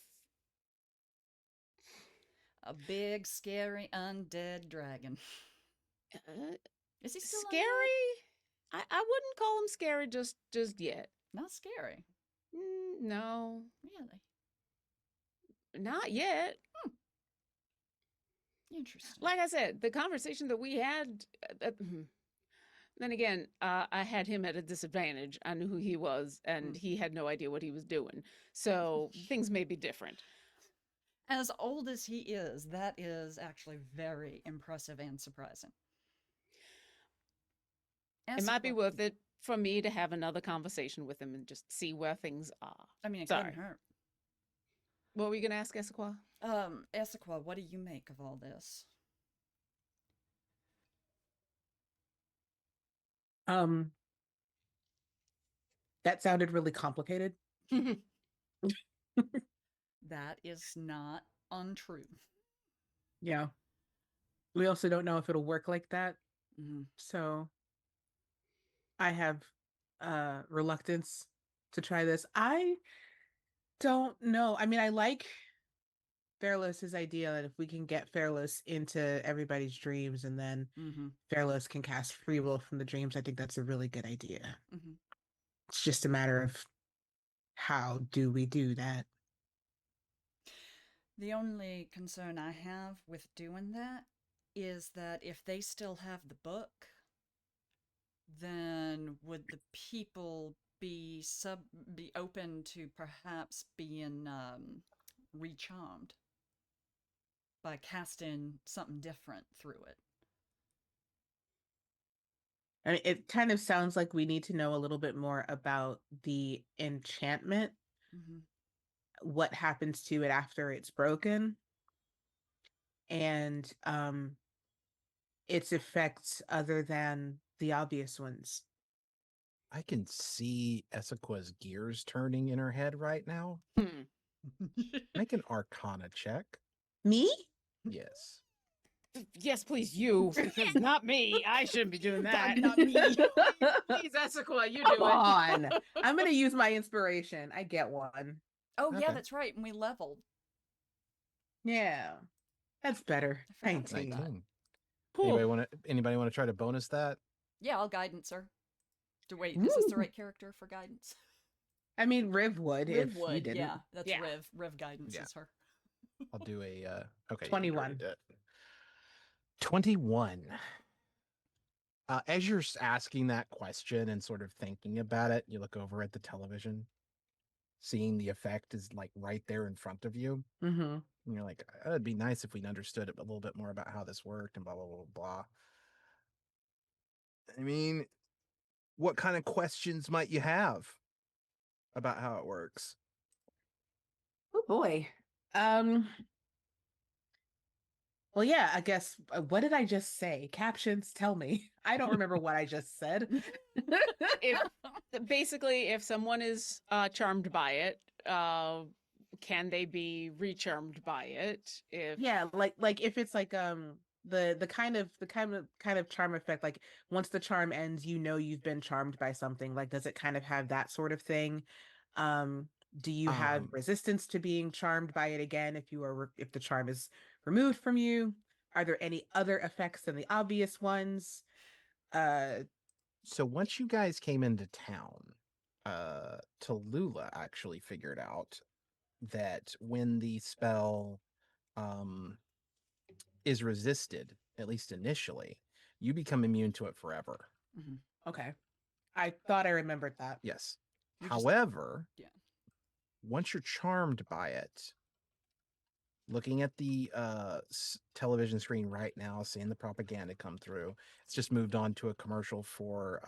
a big, scary, undead dragon. Is he still scary? I wouldn't call him scary just yet. Not scary. No. Really? Not yet. Interesting. Like I said, the conversation that we had. Then again, I had him at a disadvantage. I knew who he was, and he had no idea what he was doing. So things may be different. As old as he is, that is actually very impressive and surprising. It might be worth it for me to have another conversation with him and just see where things are. I mean, it couldn't hurt. What were you going to ask, Essequa? Essequa, what do you make of all this? That sounded really complicated. That is not untrue. Yeah. We also don't know if it'll work like that. So I have reluctance to try this. I don't know. I mean, I like Fairless's idea that if we can get Fairless into everybody's dreams and then Fairless can cast free will from the dreams, I think that's a really good idea. It's just a matter of how do we do that? The only concern I have with doing that is that if they still have the book, then would the people be open to perhaps being recharmed by casting something different through it? I mean, it kind of sounds like we need to know a little bit more about the enchantment, what happens to it after it's broken, and its effects other than the obvious ones. I can see Essequa's gears turning in her head right now. Make an Arcana check. Me? Yes. Yes, please, you. Because not me. I shouldn't be doing that. Not me. Please, Essequa, you do it. Come on. I'm going to use my inspiration. I get one. Oh, okay. Yeah, that's right. And we leveled. Yeah. That's better. 19. Anybody want to try to bonus that? Yeah, I'll guidance her. Wait, is this the right character for guidance? I mean, Riv would if you didn't. Yeah, that's Riv. Riv guidance is her. I'll do a 21. 21. As you're asking that question and sort of thinking about it, you look over at the television, seeing the effect is like right there in front of you. And you're like, it'd be nice if we understood a little bit more about how this worked and blah, blah, blah, blah. I mean, what kind of questions might you have about how it works? Oh boy. Well, yeah, I guess what did I just say? Captions, tell me. I don't remember what I just said. If basically if someone is charmed by it, can they be recharmed by it? If Yeah, like if it's like the kind of charm effect, like once the charm ends, you know you've been charmed by something. Like, does it kind of have that sort of thing? Um, do you have Um, resistance to being charmed by it again if the charm is removed from you? Are there any other effects than the obvious ones? Uh, so once you guys came into town, Tallulah actually figured out that when the spell um is resisted, at least initially, you become immune to it forever. Mhm. okay. I thought I remembered that. Yes. You're just- However, yeah. once you're charmed by it, looking at the television screen right now, seeing the propaganda come through, it's just moved on to a commercial for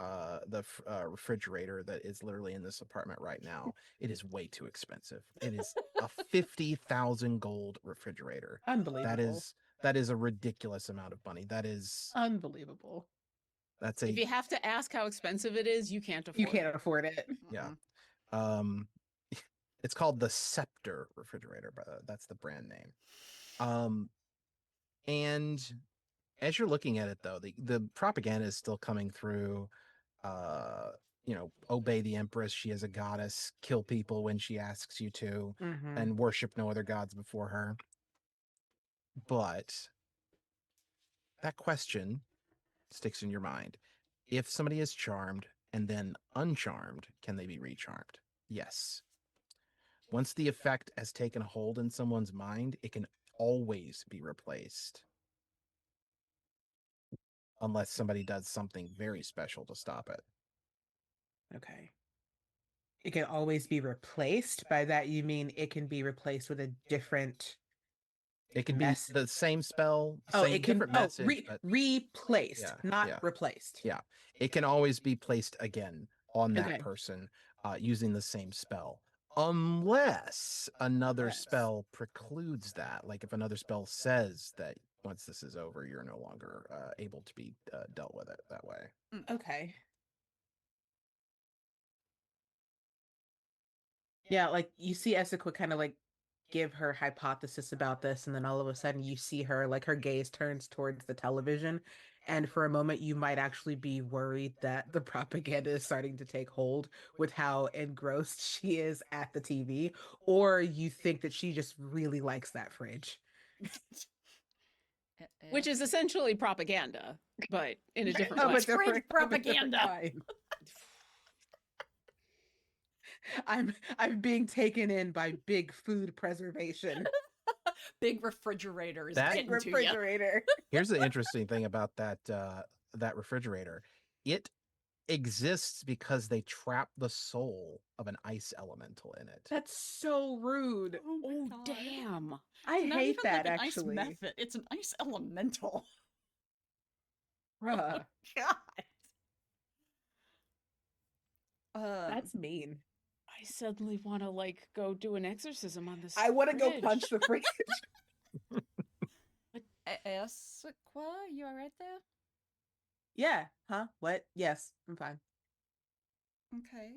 the refrigerator that is literally in this apartment right now. It is way too expensive. It is a 50,000 gold refrigerator. Unbelievable. That is a ridiculous amount of money. Unbelievable. That's if a you have to ask how expensive it is, you can't afford You can't it. afford it. yeah. Mhm. Um, it's called the Scepter refrigerator, but that's the brand name. And as you're looking at it, though, the propaganda is still coming through. Uh, obey the Empress. She is a goddess. Kill people when she asks you to, Mm-hmm. and worship no other gods before her. But that question sticks in your mind. If somebody is charmed and then uncharmed, can they be recharmed? Yes. Once the effect has taken a hold in someone's mind, it can always be replaced. Unless somebody does something very special to stop it. Okay. It can always be replaced. By that, you mean it can be replaced with a different It could be mess. the same spell, Oh, same it can different message, but replaced, yeah, not yeah, replaced. yeah. It can always be placed again on that Okay. person using the same spell, unless another Yes. spell precludes that. Like if another spell says that once this is over, you're no longer able to be dealt with it that way. Okay. Yeah, like you see Esequa kind of like give her hypothesis about this, and then all of a sudden you see her like her gaze turns towards the television, and for a moment you might actually be worried that the propaganda is starting to take hold with how engrossed she is at the TV, or you think that she just really likes that fridge. Which is essentially propaganda, but in a different Of way. a It's fridge different, of a different propaganda. kind. I'm being taken in by big food preservation. Big refrigerator is That- Big getting to you. refrigerator. Here's the interesting thing about that refrigerator. It exists because they trap the soul of an ice elemental in it. That's so rude. Oh, my Oh, God. damn. I It's not hate even that like an actually. ice method. It's an ice elemental. Bruh, God. that's mean. I suddenly want to like go do an exorcism on this. I want to go fridge. punch the fridge. Esqua, you all right there? Yeah. Huh? What? Yes, I'm fine. Okay.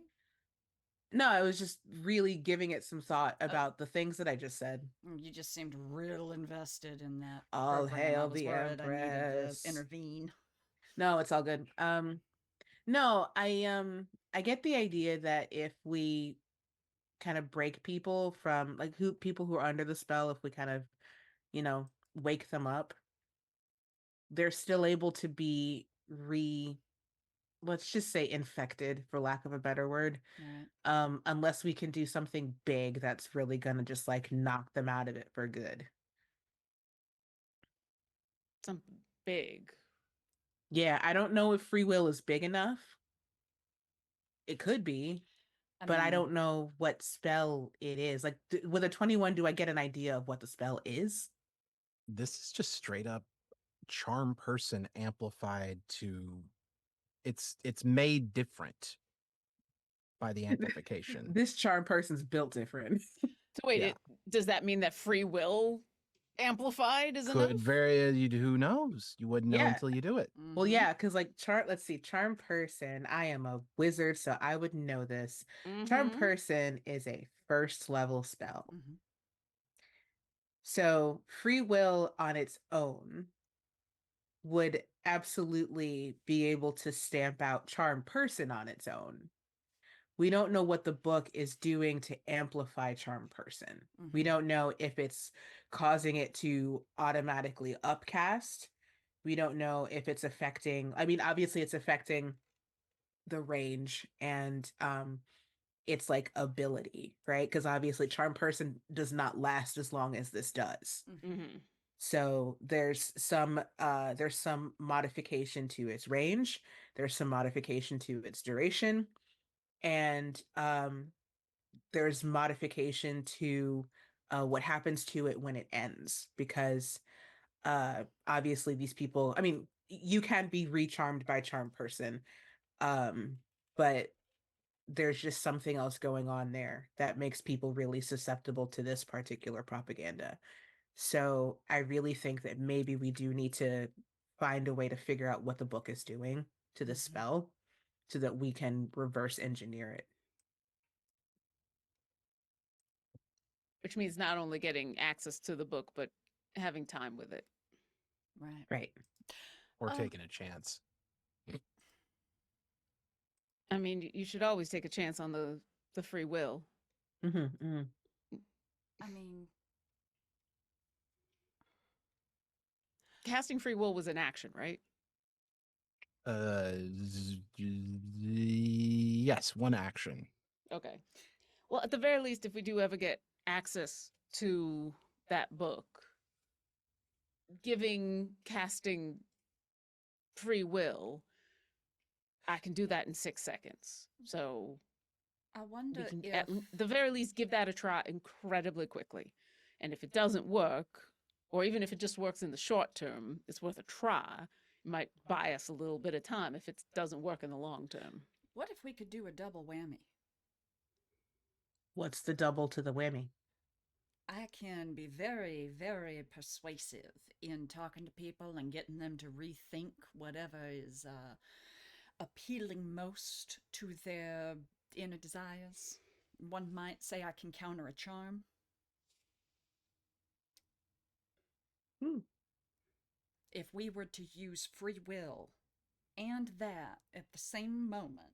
No, I was just really giving it some thought about the things that I just said. You just seemed real invested in that All program. I hail was the worried I needed Empress. to intervene. No, it's all good. No, I get the idea that if we kind of break people from like who people who are under the spell, if we kind of, you know, wake them up, they're still able to be let's just say infected for lack of a better word. Right. Unless we can do something big that's really gonna just like knock them out of it for good. Something big. Yeah, I don't know if free will is big enough. It could be, but I mean, don't know what spell it is. Like with a 21, do I get an idea of what the spell is? This is just straight up charm person amplified to it's made different by the amplification. This charm person's built different. So wait, Yeah. does that mean that free will amplified is Could enough? who knows? You wouldn't know Yeah. until you do it. Well, Mhm. yeah, because like let's see, charm person. I am a wizard, so I would know this. Charm Mhm. person is a first level spell. Mhm. So free will on its own would absolutely be able to stamp out charm person on its own. We don't know what the book is doing to amplify charm person. We Mhm. don't know if it's causing it to automatically upcast. We don't know if it's affecting, I mean, obviously it's affecting the range and its like ability, right? Because obviously charm person does not last as long as this does. Mhm. Mhm. So there's some modification to its range, there's some modification to its duration, and there's modification to what happens to it when it ends, because obviously these people, I mean, you can be recharmed by charm person, but there's just something else going on there that makes people really susceptible to this particular propaganda. So I really think that maybe we do need to find a way to figure out what the book is doing to the Mhm. spell so that we can reverse engineer it. Which means not only getting access to the book, but having time with it. Right. Right. Or Um, taking a chance. I mean, you should always take a chance on the free will. Mm-hmm. I mean, Casting free will was an action, right? Yes, one action. Okay. Well, at the very least, if we do ever get access to that book, giving casting free will, I can do that in 6 seconds. So I we wonder can if at the very least give that a try incredibly quickly. And if it doesn't work, or even if it just works in the short term, it's worth a try. It might buy us a little bit of time if it doesn't work in the long term. what if we could do a double whammy? What's the double to the whammy? I can be very, very persuasive in talking to people and getting them to rethink whatever is appealing most to their inner desires. One might say I can counter a charm. Hmm. If we were to use free will and that at the same moment,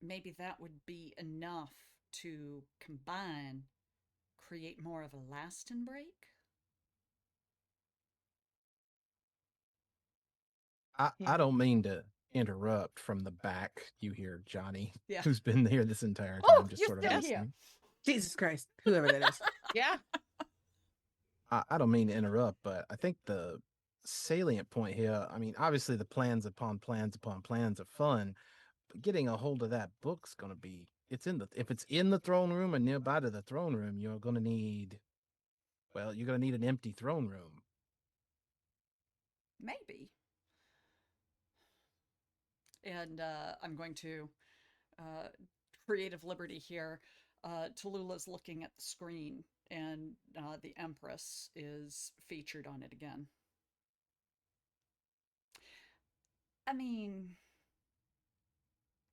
maybe that would be enough to combine, create more of a lasting break. I Yeah. don't mean to interrupt from the back. You hear Johnny, Yeah. who's been here this entire Oh, time, just you're sort of still listening. here. Jesus Christ, whoever that is. Yeah. I don't mean to interrupt, but I think the salient point here, I mean, obviously the plans upon plans upon plans are fun, but getting a hold of that book's going to be, if it's in the throne room and nearby to the throne room, you're going to need, well, you're going to need an empty throne room. Maybe. And I'm going to uh, creative liberty here. Tallulah's looking at the screen, and the Empress is featured on it again. I mean,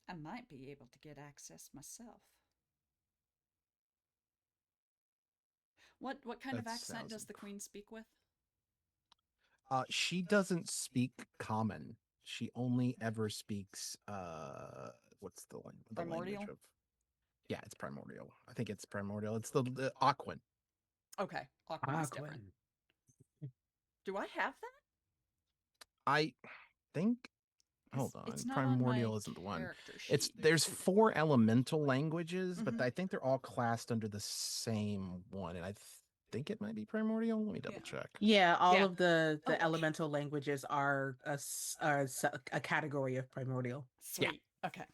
I might be able to get access myself. What kind of That accent sounds does the Queen speak with? She doesn't speak common. She only ever speaks what's the language Primordial? of? Yeah, it's primordial. I think it's primordial. It's the Aquan. Okay, Aquan is different. Do I have that? I think hold It's on. not on my Primordial isn't the one. character It's sheet. there's 4 elemental languages, but Mhm. I think they're all classed under the same one, and I think it might be primordial. Let me double Yeah. check. Yeah, all Yeah. of the Oh. elemental languages are a category of primordial. Sweet. Okay.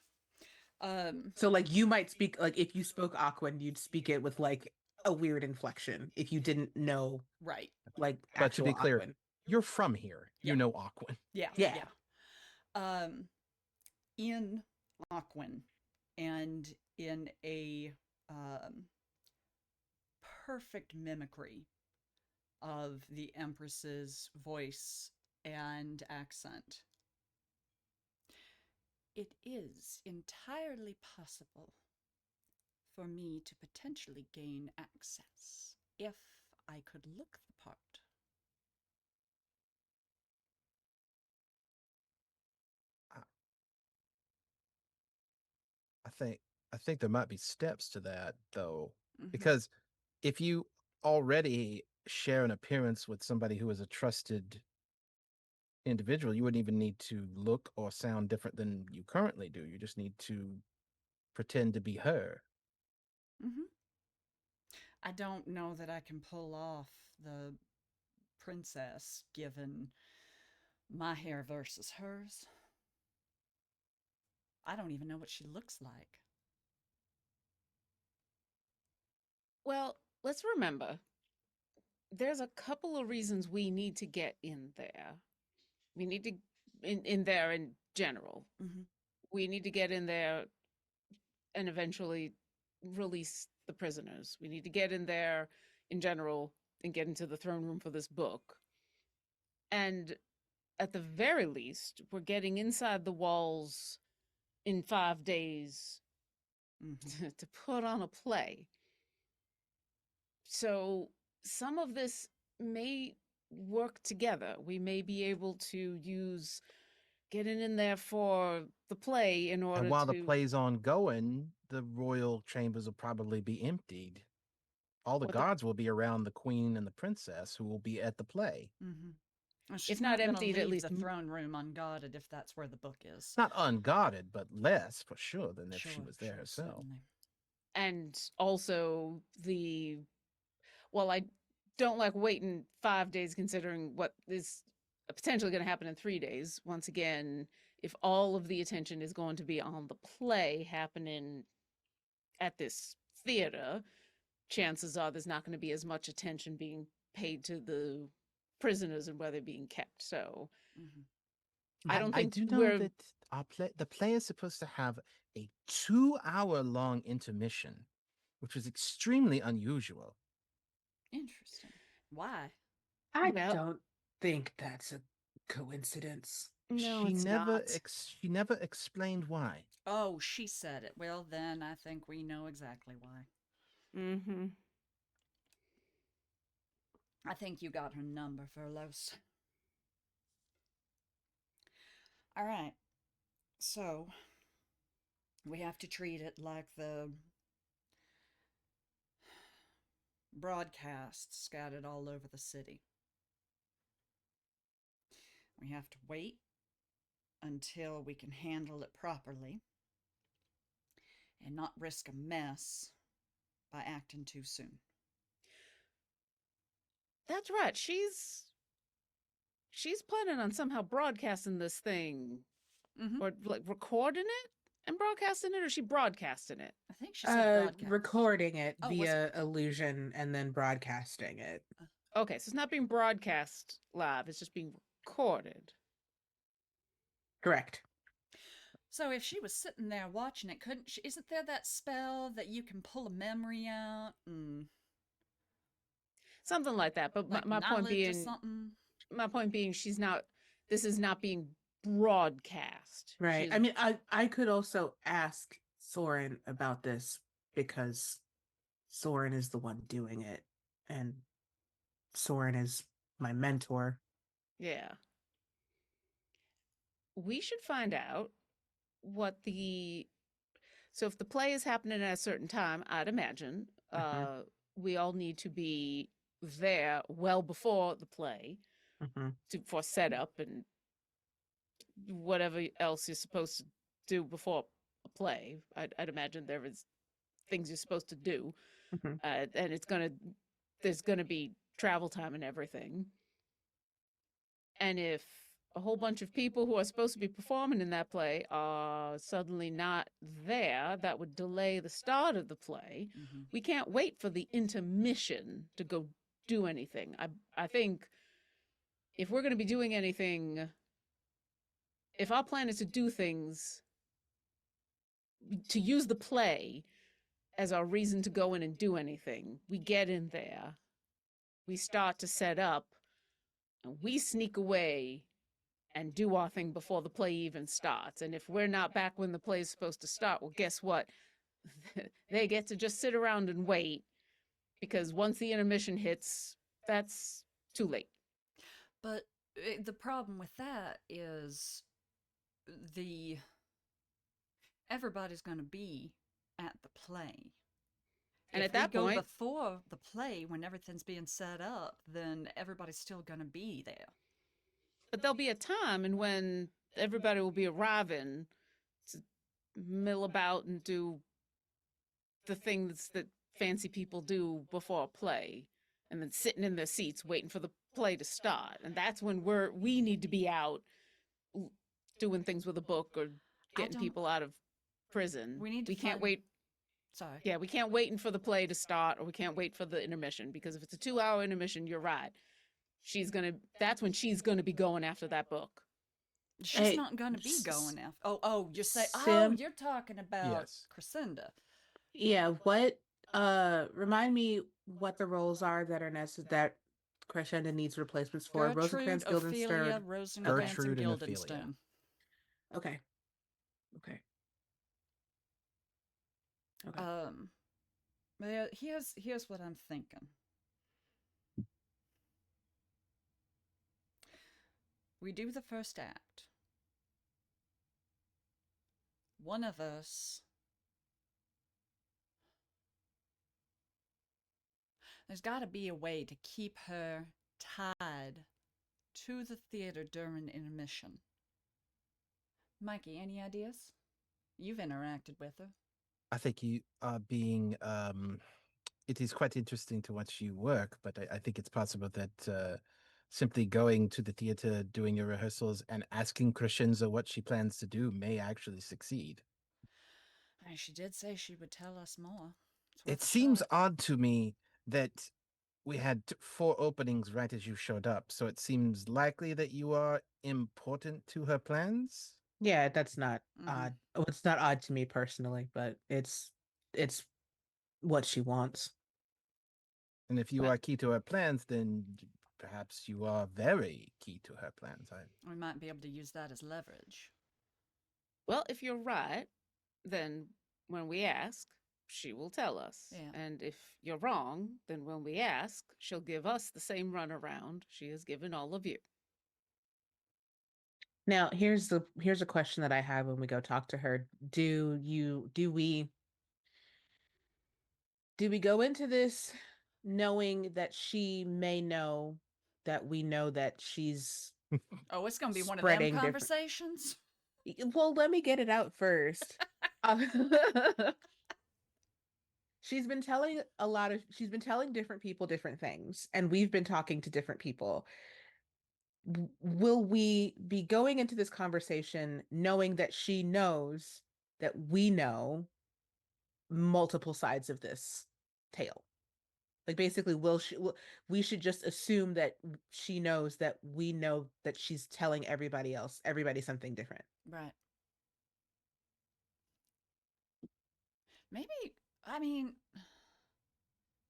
So like you might speak, like if you spoke Aquan, you'd speak it with like a weird inflection if you didn't know Right. like But to actual be clear, Aquan. you're from here. Yeah. You know Aquan. Yeah. Yeah. Yeah. Um, in Aquin and in a perfect mimicry of the Empress's voice and accent, it is entirely possible for me to potentially gain access if I could look the part. I think I think there might be steps to that though, Mm-hmm. because if you already share an appearance with somebody who is a trusted individual, you wouldn't even need to look or sound different than you currently do. You just need to pretend to be her. Mm-hmm. I don't know that I can pull off the princess given my hair versus hers. I don't even know what she looks like. Well, let's remember there's a couple of reasons we need to get in there. We need to in there in general. Mm-hmm. We need to get in there and eventually release the prisoners. We need to get in there in general and get into the throne room for this book. And at the very least, we're getting inside the walls in 5 days Mm-hmm. to put on a play. So some of this may work together. We may be able to use getting in there for the play in And order while the to. play's ongoing, the royal chambers will probably be emptied. All the Or guards will be around the queen and the princess who will be at the play. Mm-hmm. Well, if she's not not going to emptied, at leave least the throne room unguarded if that's where the book is. Not unguarded, but less for sure than if she Sure, was there sure, herself. certainly. and also I don't like waiting 5 days considering what is potentially going to happen in 3 days. Once again, if all of the attention is going to be on the play happening at this theater, chances are there's not going to be as much attention being paid to the prisoners and where they're being kept. So Mm-hmm. I don't I think do know we're. that the play is supposed to have a 2-hour long intermission, which is extremely unusual. Interesting. Why? I Well, don't think that's a coincidence. no, she it's never not. she never explained why. Oh, she said it. Well, then I think we know exactly why. Mm-hmm. I think you got her number, Furlos. All right. So, we have to treat it like the broadcasts scattered all over the city. We have to wait until we can handle it properly and not risk a mess by acting too soon. That's right. She's planning on somehow broadcasting this thing, Mm-hmm. or like recording it and broadcasting it, or is she broadcasting it? I think she said broadcast. Recording it Oh, via illusion and then broadcasting it. Okay, so it's not being broadcast live; it's just being recorded. Correct. So if she was sitting there watching it, couldn't she? Isn't there that spell that you can pull a memory out and Something like that. But like my point knowledge or being, something? she's not. This is not being broadcast. Right. She's, I mean, I could also ask Soren about this because Soren is the one doing it, and Soren is my mentor. yeah. We should find out what the. So if the play is happening at a certain time, I'd imagine Mhm. we all need to be there well before the play for setup and whatever else you're supposed to do before a play. I'd imagine there is things you're supposed to do, Mhm. and there's gonna be travel time and everything. And if a whole bunch of people who are supposed to be performing in that play are suddenly not there, that would delay the start of the play. Mm-hmm. We can't wait for the intermission to go do anything. I think if we're going to be doing anything if our plan is to do things, to use the play as our reason to go in and do anything, we get in there, we start to set up, and we sneak away and do our thing before the play even starts. And if we're not back when the play is supposed to start, well, guess what? They get to just sit around and wait, because once the intermission hits, that's too late. But the problem with that is the everybody's going to be at the play. And if at that we go point, before the play, when everything's being set up, then everybody's still going to be there. but there'll be a time and when everybody will be arriving to mill about and do the things that fancy people do before a play, and then sitting in their seats waiting for the play to start. And that's when we need to be out doing things with a book or getting people out of prison. We can't wait. Sorry. Yeah, we can't wait for the play to start, or we can't wait for the intermission, because if it's a 2-hour intermission, you're right. That's when she's gonna be going after that book. She's not going to be going after. You say, Sam? you're talking about Yes. Crescenda. Yeah, what remind me what the roles are that are necessary that Crescenda needs replacements for. Gertrude, Rosencrantz, Ophelia, Guildenstern. Rosencrantz, Gertrude, and and Guildenstern. Ophelia. Okay. Okay. Well, here's what I'm thinking. We do the first act. One of us. There's got to be a way to keep her tied to the theater during intermission. Mikey, any ideas? You've interacted with her. I think you are being. It is quite interesting to watch you work, but I think it's possible that simply going to the theater, doing your rehearsals, and asking Crescenza what she plans to do may actually succeed. And she did say she would tell us more. It seems odd to me that we had 4 openings right as you showed up, so it seems likely that you are important to her plans. Yeah, that's not odd. Oh, it's not odd to me personally, but it's what she wants. And if you are key to her plans, then perhaps you are very key to her plans. We might be able to use that as leverage. Well, if you're right, then when we ask, she will tell us. Yeah. And if you're wrong, then when we ask, she'll give us the same runaround she has given all of you. Now, here's a question that I have when we go talk to her. Do we go into this knowing that she may know that we know that she's it's going to be one of them conversations? Well, let me get it out first. She's been telling different people different things, and we've been talking to different people. Will we be going into this conversation knowing that she knows that we know multiple sides of this tale? Like, basically, we should just assume that she knows that we know that she's telling everybody something different. Right. Maybe, I mean,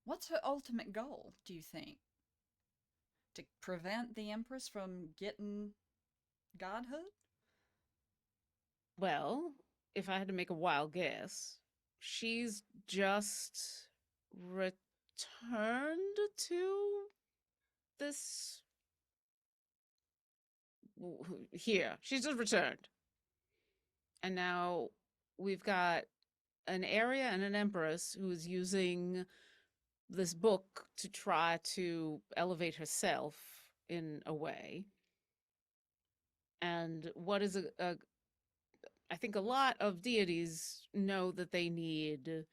what's her ultimate goal, do you think? To prevent the Empress from getting godhood? Well, if I had to make a wild guess, she's just returned to this. Here, she's just returned. And now we've got an area and an Empress who's using this book to try to elevate herself in a way. And what is I think a lot of deities know that they need,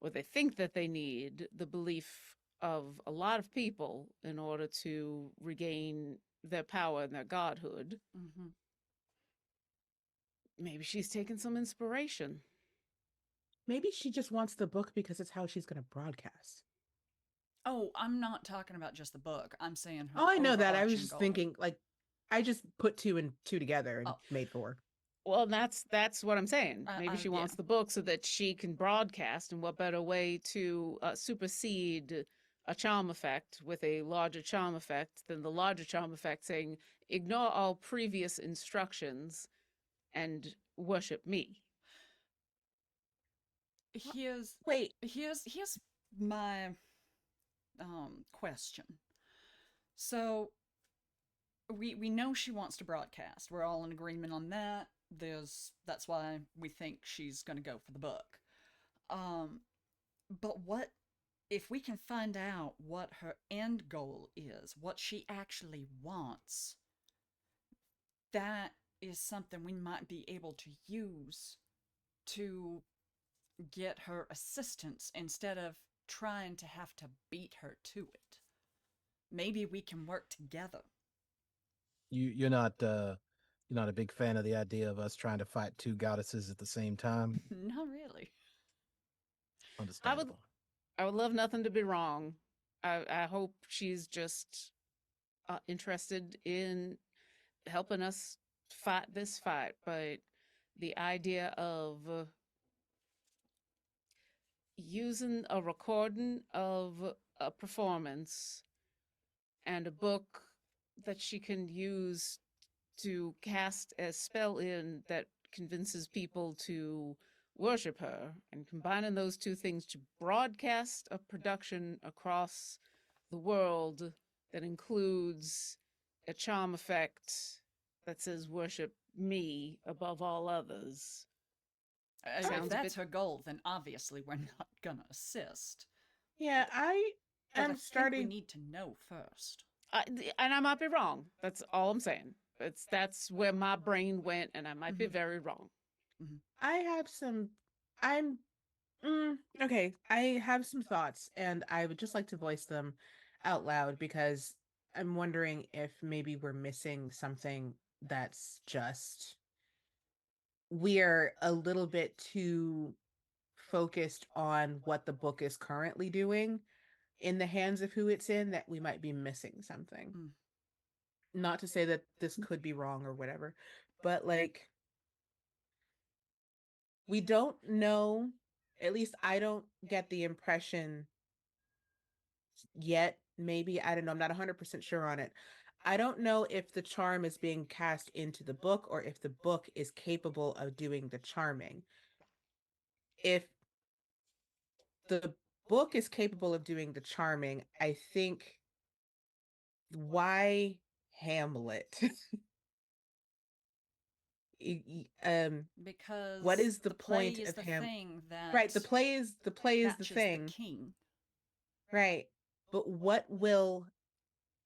or they think that they need, the belief of a lot of people in order to regain their power and their godhood. Mm-hmm. Maybe she's taken some inspiration. Maybe she just wants the book because it's how she's going to broadcast. Oh, I'm not talking about just the book. I'm saying her. Oh, I know that. I was just thinking, like, I just put two and two together and Oh. made four. Well, that's what I'm saying. Maybe she Yeah. wants the book so that she can broadcast, and what better way to supersede a charm effect with a larger charm effect than the larger charm effect saying, ignore all previous instructions and worship me. Here's Wait, here's my question. So we know she wants to broadcast. We're all in agreement on that. That's why we think she's going to go for the book. Um but what if we can find out what her end goal is, what she actually wants? That is something we might be able to use to get her assistance instead of trying to have to beat her to it. Maybe we can work together. You're not a big fan of the idea of us trying to fight two goddesses at the same time. Not really. I would Understandable. I would love nothing to be wrong. I hope she's just interested in helping us fight this fight, but the idea of using a recording of a performance and a book that she can use to cast a spell in that convinces people to worship her, and combining those two things to broadcast a production across the world that includes a charm effect that says worship me above all others. If Sounds a that's bit. her goal, then obviously we're not gonna assist. yeah, I But I am think we starting. need to know first. And I might be wrong. That's all I'm saying. That's where my brain went, and I might be very wrong. I have some. I'm okay. I have some thoughts, and I would just like to voice them out loud because I'm wondering if maybe we're missing something that's just we're a little bit too focused on what the book is currently doing in the hands of who it's in that we might be missing something. Mm. Not to say that this could be wrong or whatever, but like we don't know, at least I don't get the impression yet. Maybe, I don't know, I'm not 100% sure on it. I don't know if the charm is being cast into the book or if the book is capable of doing the charming. If the book is capable of doing the charming, I think why Hamlet? What Because is the the play point is of the him? thing Right, that the play is the catches the thing. king. Right. But what will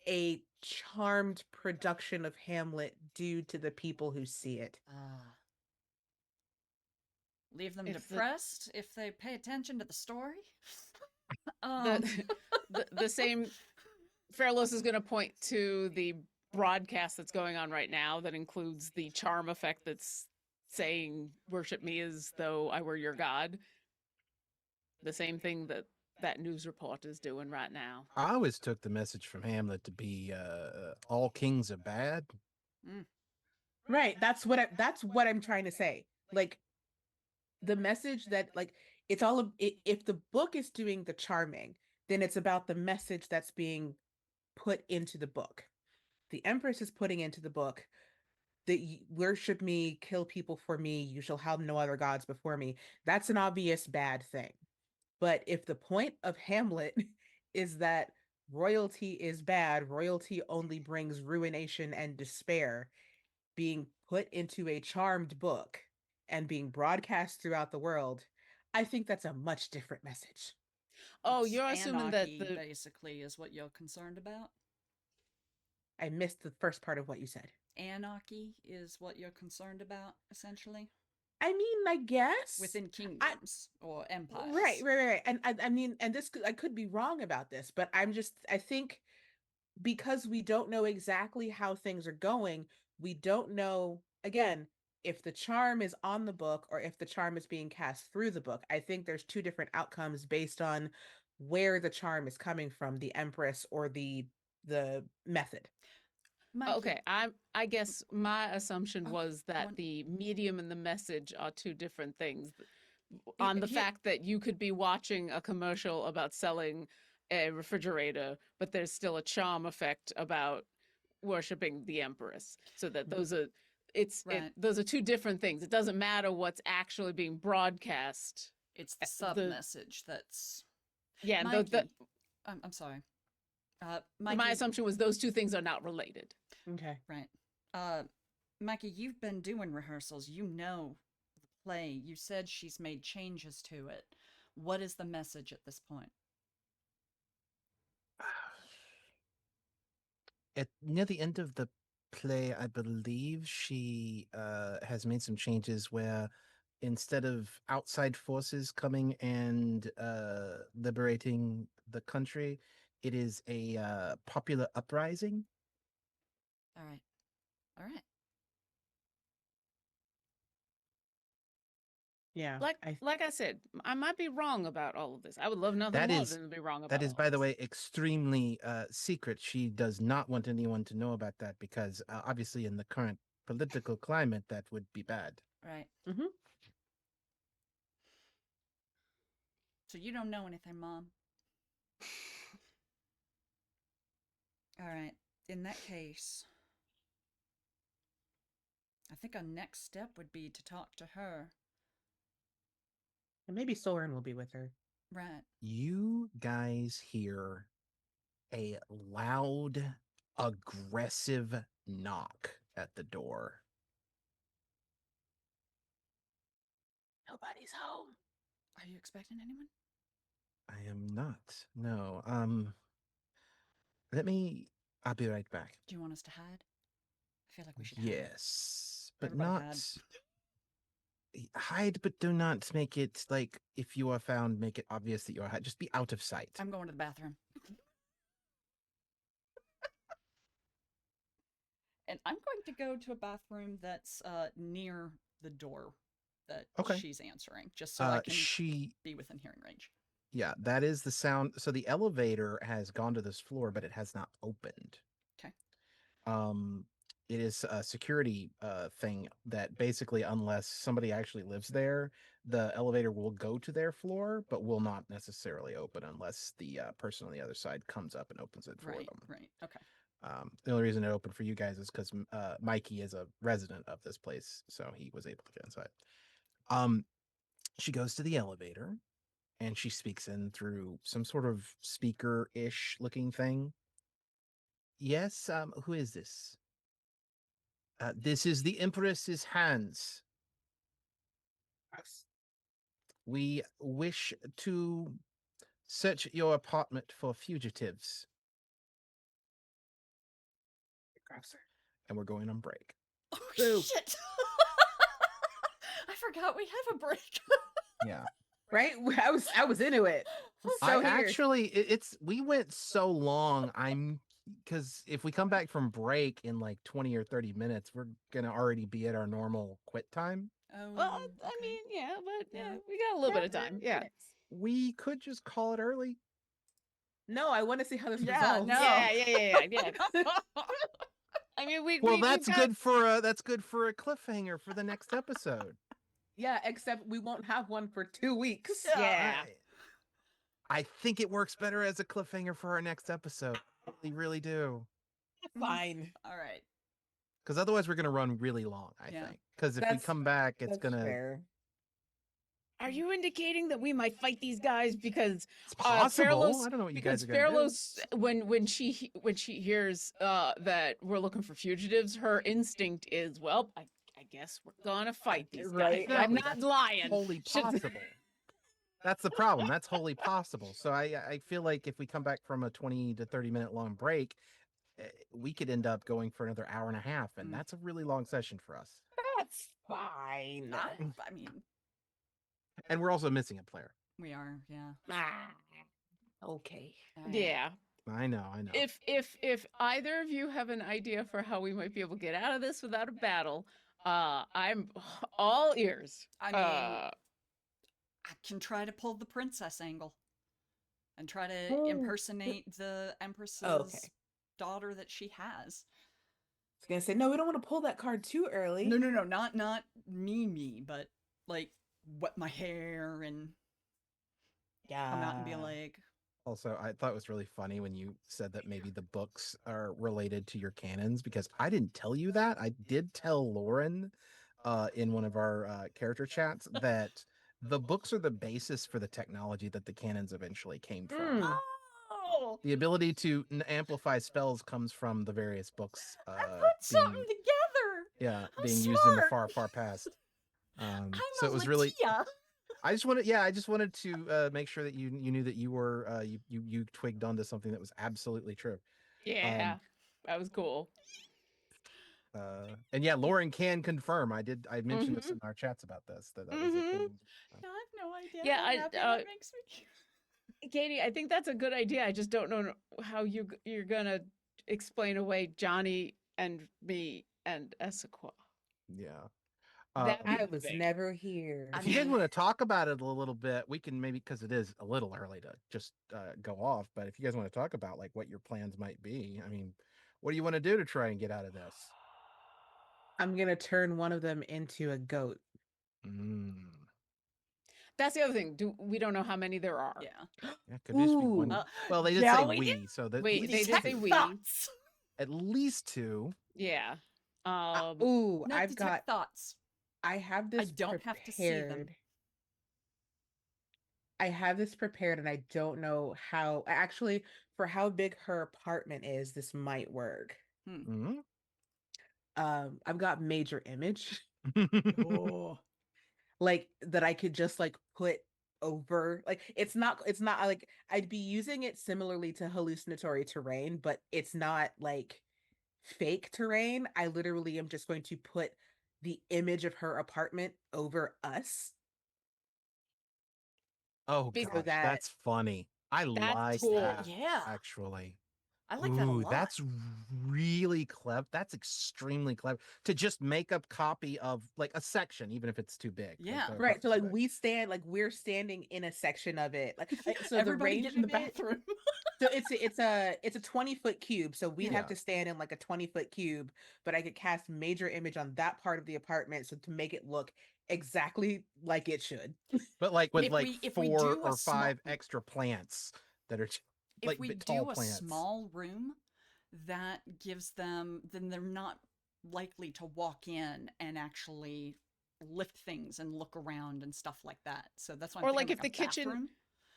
a charmed production of Hamlet do to the people who see it? Leave them If the depressed if they pay attention to the story. um, the the same Fairless is going to point to the broadcast that's going on right now that includes the charm effect that's saying worship me as though I were your god. The same thing that that news report is doing right now. I always took the message from Hamlet to be all kings are bad. mm, Right. That's what I'm trying to say. Like the message that like it's all if the book is doing the charming, then it's about the message that's being put into the book. The Empress is putting into the book that worship me, kill people for me, you shall have no other gods before me. That's an obvious bad thing. But if the point of Hamlet is that royalty is bad, royalty only brings ruination and despair, being put into a charmed book and being broadcast throughout the world, I think that's a much different message. Oh, it's you're assuming that anarchy, the basically, is what you're concerned about. I missed the first part of what you said. Anarchy is what you're concerned about, essentially, I mean, I guess within I kingdoms or right, empires. right, right, and I mean, and I could be wrong about this, but I think because we don't know exactly how things are going, we don't know again if the charm is on the book or if the charm is being cast through the book. I think there's two different outcomes based on where the charm is coming from, the Empress or the method. Mikey, Okay, I guess my assumption Oh, was that one- the medium and the message are two different things. Here- On the here- fact that you could be watching a commercial about selling a refrigerator, but there's still a charm effect about worshiping the Empress. So that those are Right. those are two different things. It doesn't matter what's actually being broadcast. It's the sub the- message that's Yeah, and Mikey. I'm sorry. my Mikey, assumption was those two things are not related. Okay. right. Mikey, you've been doing rehearsals. You know the play. You said she's made changes to it. What is the message at this point? At near the end of the play, I believe she has made some changes where instead of outside forces coming and liberating the country, it is a popular uprising. All right. All right. Yeah. Like I said, I might be wrong about all of this. I would love nothing That more is- than to be wrong about That is, all by of the this. way, extremely secret. She does not want anyone to know about that because obviously in the current political climate, that would be bad. Right. Mhm. So you don't know anything, Mom? All right. In that case, I think our next step would be to talk to her. And maybe Soren will be with her. Right. You guys hear a loud, aggressive knock at the door. Nobody's home. Are you expecting anyone? I am not. No. I'll be right back. Do you want us to hide? I feel like we should hide. Yes, but Everybody not hide, but do not make it like if you are found, make it obvious that you are hide. Just be out of sight. I'm going to the bathroom. And I'm going to go to a bathroom that's near the door that Okay. she's answering, just so I can She be within hearing range. Yeah, that is the sound. So the elevator has gone to this floor, but it has not opened. Okay. It is a security thing that basically, unless somebody actually lives there, the elevator will go to their floor, but will not necessarily open unless the person on the other side comes up and opens it for Right. them. Right. Okay. The only reason it opened for you guys is because Mikey is a resident of this place, so he was able to get inside. She goes to the elevator and she speaks in through some sort of speaker-ish looking thing. Yes, who is this? This is the Empress's hands. We wish to search your apartment for fugitives. And we're going on break. Oh Boo. shit! I forgot we have a break. Yeah. Right? I was into it. So We went so long. Because if we come back from break in like 20 or 30 minutes, we're gonna already be at our normal quit time. Oh, Well, I okay. mean, yeah, but Yeah. we got a little bit of time. Yeah. We could just call it early. No, I want to see how this Yeah, resolves. no. Yeah. I mean, Well, that's good for a cliffhanger for the next episode. Yeah, except we won't have one for 2 weeks. Yeah. I think it works better as a cliffhanger for our next episode. We really do. Fine. All right. Because otherwise we're gonna run really long, I Yeah. think. Because if we That's- come back, it's That's gonna fair. Are you indicating that we might fight these guys because it's possible. Fairlos- I don't know what you because guys are gonna do. Fairlos, when she hears that we're looking for fugitives, her instinct is, well, I guess we're gonna fight these Right. guys. I'm Exactly. not lying. Wholly Should- possible. That's the problem. That's wholly possible. So I feel like if we come back from a 20 to 30 minute long break, we could end up going for another hour and a half, and Mm. that's a really long session for us. That's fine. I mean, And we're also missing a player. we are. Yeah. Okay. All right. Yeah. I know. If either of you have an idea for how we might be able to get out of this without a battle, I'm all ears. I mean, I can try to pull the princess angle and try to Oh. impersonate the Empress's Okay. daughter that she has. was gonna say, no, we don't want to pull that card too early. No, not me, but like wet my hair and come out and be Yeah. like, Also, I thought it was really funny when you said that maybe the books are related to your canons, because I didn't tell you that. I did tell Lauren in one of our character chats that the books are the basis for the technology that the canons eventually came from. Mm. oh, The ability to amplify spells comes from the various books I put something being together. I'm being used in the smart. far past. I'm So a it was really Latia. I just wanted to make sure that you knew that you were you twigged onto something that was absolutely true. Yeah, that was cool. And yeah, Lauren can confirm. I mentioned this Mhm. in our chats about this that was a Mhm. thing. I have no idea Yeah, how I- happy that makes me. Katie, I think that's a good idea. I just don't know how you're gonna explain away Johnny and me and Essequa. Yeah. That'd be I the was thing. never here. If you guys want to talk about it a little bit, we can maybe, because it is a little early to just go off. But if you guys want to talk about like what your plans might be, I mean, what do you want to do to try and get out of this? I'm gonna turn one of them into a goat. Mm. That's the other thing. We don't know how many there are. Yeah. Yeah, could just be one. Uh, Well, they did say Jelly? we, so that Wait, at they least did two. say we. Thoughts. At least two. Yeah. Ooh, Not I've detect got. thoughts. I have this. I don't have to see them. prepared. I have this prepared, and I don't know how. Actually, for how big her apartment is, this might work. Mm. I've got major image, Oh. like that I could just like put over. Like it's not like I'd be using it similarly to hallucinatory terrain, but it's not like fake terrain. I literally am just going to put the image of her apartment over us. Oh Be- So gosh, that that's funny. I That's like cool. that. Yeah. Actually. I like that a Ooh, lot. that's really clever. That's extremely clever to just make a copy of like a section, even if it's too big. Yeah. right. So like we're standing in a section of it. Like so the Everybody range get in the of it. bathroom. So it's a 20-foot cube. So we'd Yeah. have to stand in like a 20-foot cube, but I could cast major image on that part of the apartment so to make it look exactly like it should. But like with If like we 4 do a or 5 small- extra plants that are if like we tall do a plants. small room, that gives them, then they're not likely to walk in and actually lift things and look around and stuff like that. So that's why I'm Or thinking like if a the kitchen bathroom.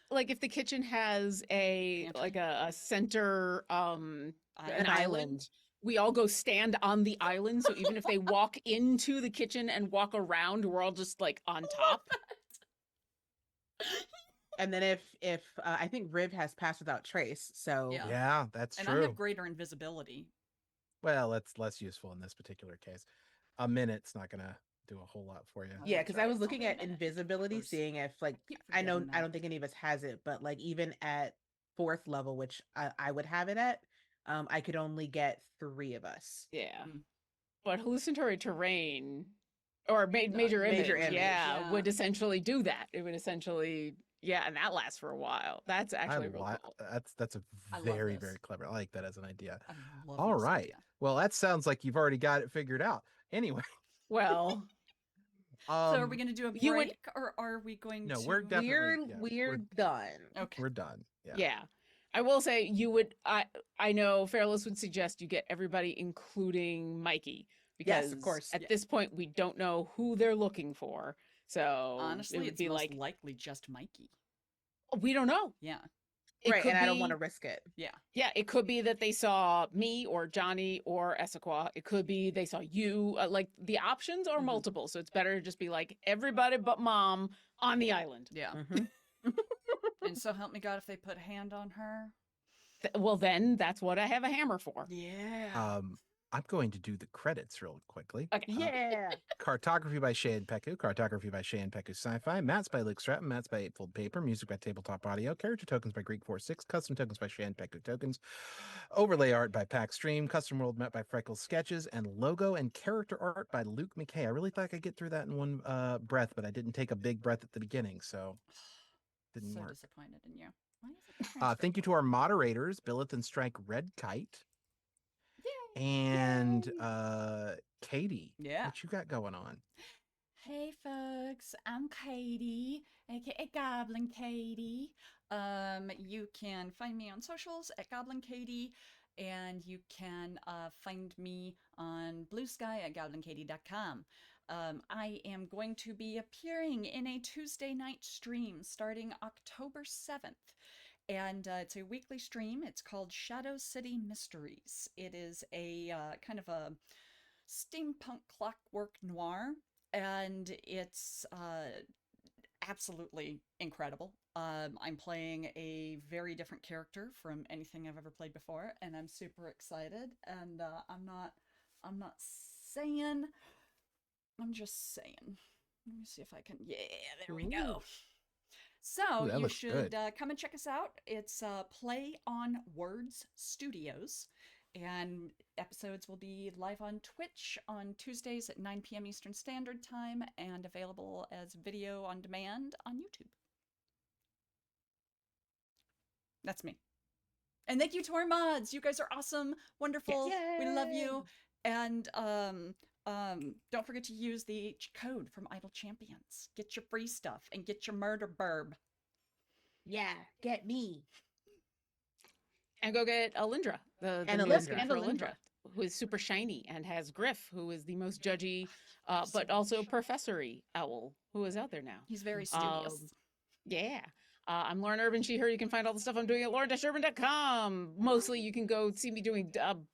like if the kitchen has a Pantry. like a center an Island. island, we all go stand on the island. So even if they walk into the kitchen and walk around, we're all just like on top. And then if I think Riv has passed without trace, so Yeah. Yeah, that's And true. I have greater invisibility. Well, that's less useful in this particular case. A minute's not gonna do a whole lot for you. Oh, yeah, that's because right, I was it's looking only a at minute. invisibility, Those- seeing if like keep I know forgetting I that. don't think any of us has it, but like even at 4th level, which I would have it at, I could only get 3 of us. Yeah. Mm. But hallucinatory terrain or major image, major image, yeah, yeah. would essentially do that. It would essentially, yeah, and that lasts for a while. That's actually real cool. That's a I love very this. very clever. I like that as an idea. I love All this right. idea. Well, that sounds like you've already got it figured out. Anyway, Well, So are we going to do a you would- break, or are we going no, to? we're definitely We're done. Okay. we're done. Yeah. yeah. I will say you would I know Fairless would suggest you get everybody including Mikey because Yes, of course. at Yeah. this point we don't know who they're looking for. So it Honestly, would it's be most like likely just Mikey. we don't know. Yeah. It Right, could and I don't be- want to risk it. Yeah. Yeah, it could be that they saw me or Johnny or Essequa. It could be they saw you. Like the options are Mhm. multiple, so it's better to just be like everybody but mom on the island. Yeah. Mhm. And so help me God if they put a hand on her. Well, then that's what I have a hammer for. Yeah. I'm going to do the credits real quickly. Okay. Yeah. Cartography by Shay and Peku. Cartography by Shay and Peku Sci-Fi. Maps by Luke Stratton. Maps by Eightfold Paper. Music by Tabletop Audio. Character tokens by Greek46. Custom tokens by Shay and Peku Tokens. Overlay art by Pack Stream. Custom world map by Frecklesketches. And logo and character art by Luke McCay. I really thought I could get through that in one breath, but I didn't take a big breath at the beginning, so didn't So work. disappointed in you. Why is it Thank you to our moderators, Billith and Strike Red Kite. And Yay. Katie, Yeah. what you got going on? Hey folks, I'm Katie, aka Goblin Katie. You can find me on socials at Goblin Katie, and you can find me on Blue Sky at goblinkatie.com. I am going to be appearing in a Tuesday night stream starting October 7th. And it's a weekly stream. It's called Shadow City Mysteries. It is a kind of a steampunk clockwork noir, and it's absolutely incredible. I'm playing a very different character from anything I've ever played before, and I'm super excited. And I'm not saying, I'm just saying. Let me see if I can. Yeah, there we go. So Ooh, that you looks should good. come and check us out. It's Play on Words Studios, and episodes will be live on Twitch on Tuesdays at 9 p.m. Eastern Standard Time and available as video on demand on YouTube. That's me. And thank you to our mods. You guys are awesome, wonderful. Yes. We love Yay. you. And don't forget to use the code from Idle Champions. Get your free stuff and get your murder burb. Yeah, get me. And go get Alindra, the And new Alindra. skin And for Alindra. Alindra, who is super shiny and has Griff, who is the most judgy, but also professory owl, who is out there now. He's very studious. Yeah. I'm Lauren Urban, she, her. You can find all the stuff I'm doing at lauren-urban.com. Mostly you can go see me doing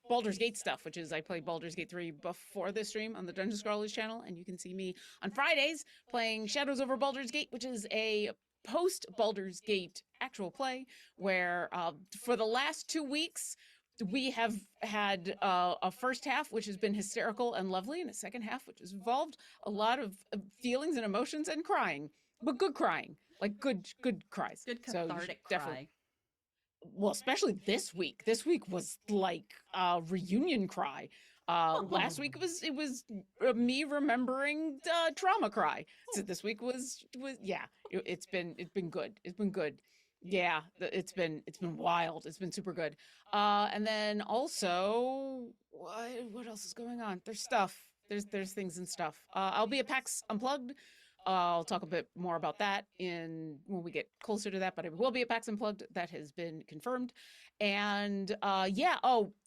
Baldur's Gate stuff, which is I play Baldur's Gate 3 before this stream on the Dungeon Scrollers channel. And you can see me on Fridays playing Shadows over Baldur's Gate, which is a post Baldur's Gate actual play where for the last 2 weeks, we have had a first half, which has been hysterical and lovely, and a second half, which has involved a lot of feelings and emotions and crying, but good crying, like good cries. Good So you cathartic should definitely, cry. well, especially this week. This week was like a reunion cry. Last week it was me remembering trauma cry. So this week was yeah. It's been good. It's been good. Yeah, it's been wild. It's been super good. And then also, what else is going on? There's stuff. There's things and stuff. I'll be at PAX Unplugged. I'll talk a bit more about that when we get closer to that, but it will be at PAX Unplugged. That has been confirmed. And yeah,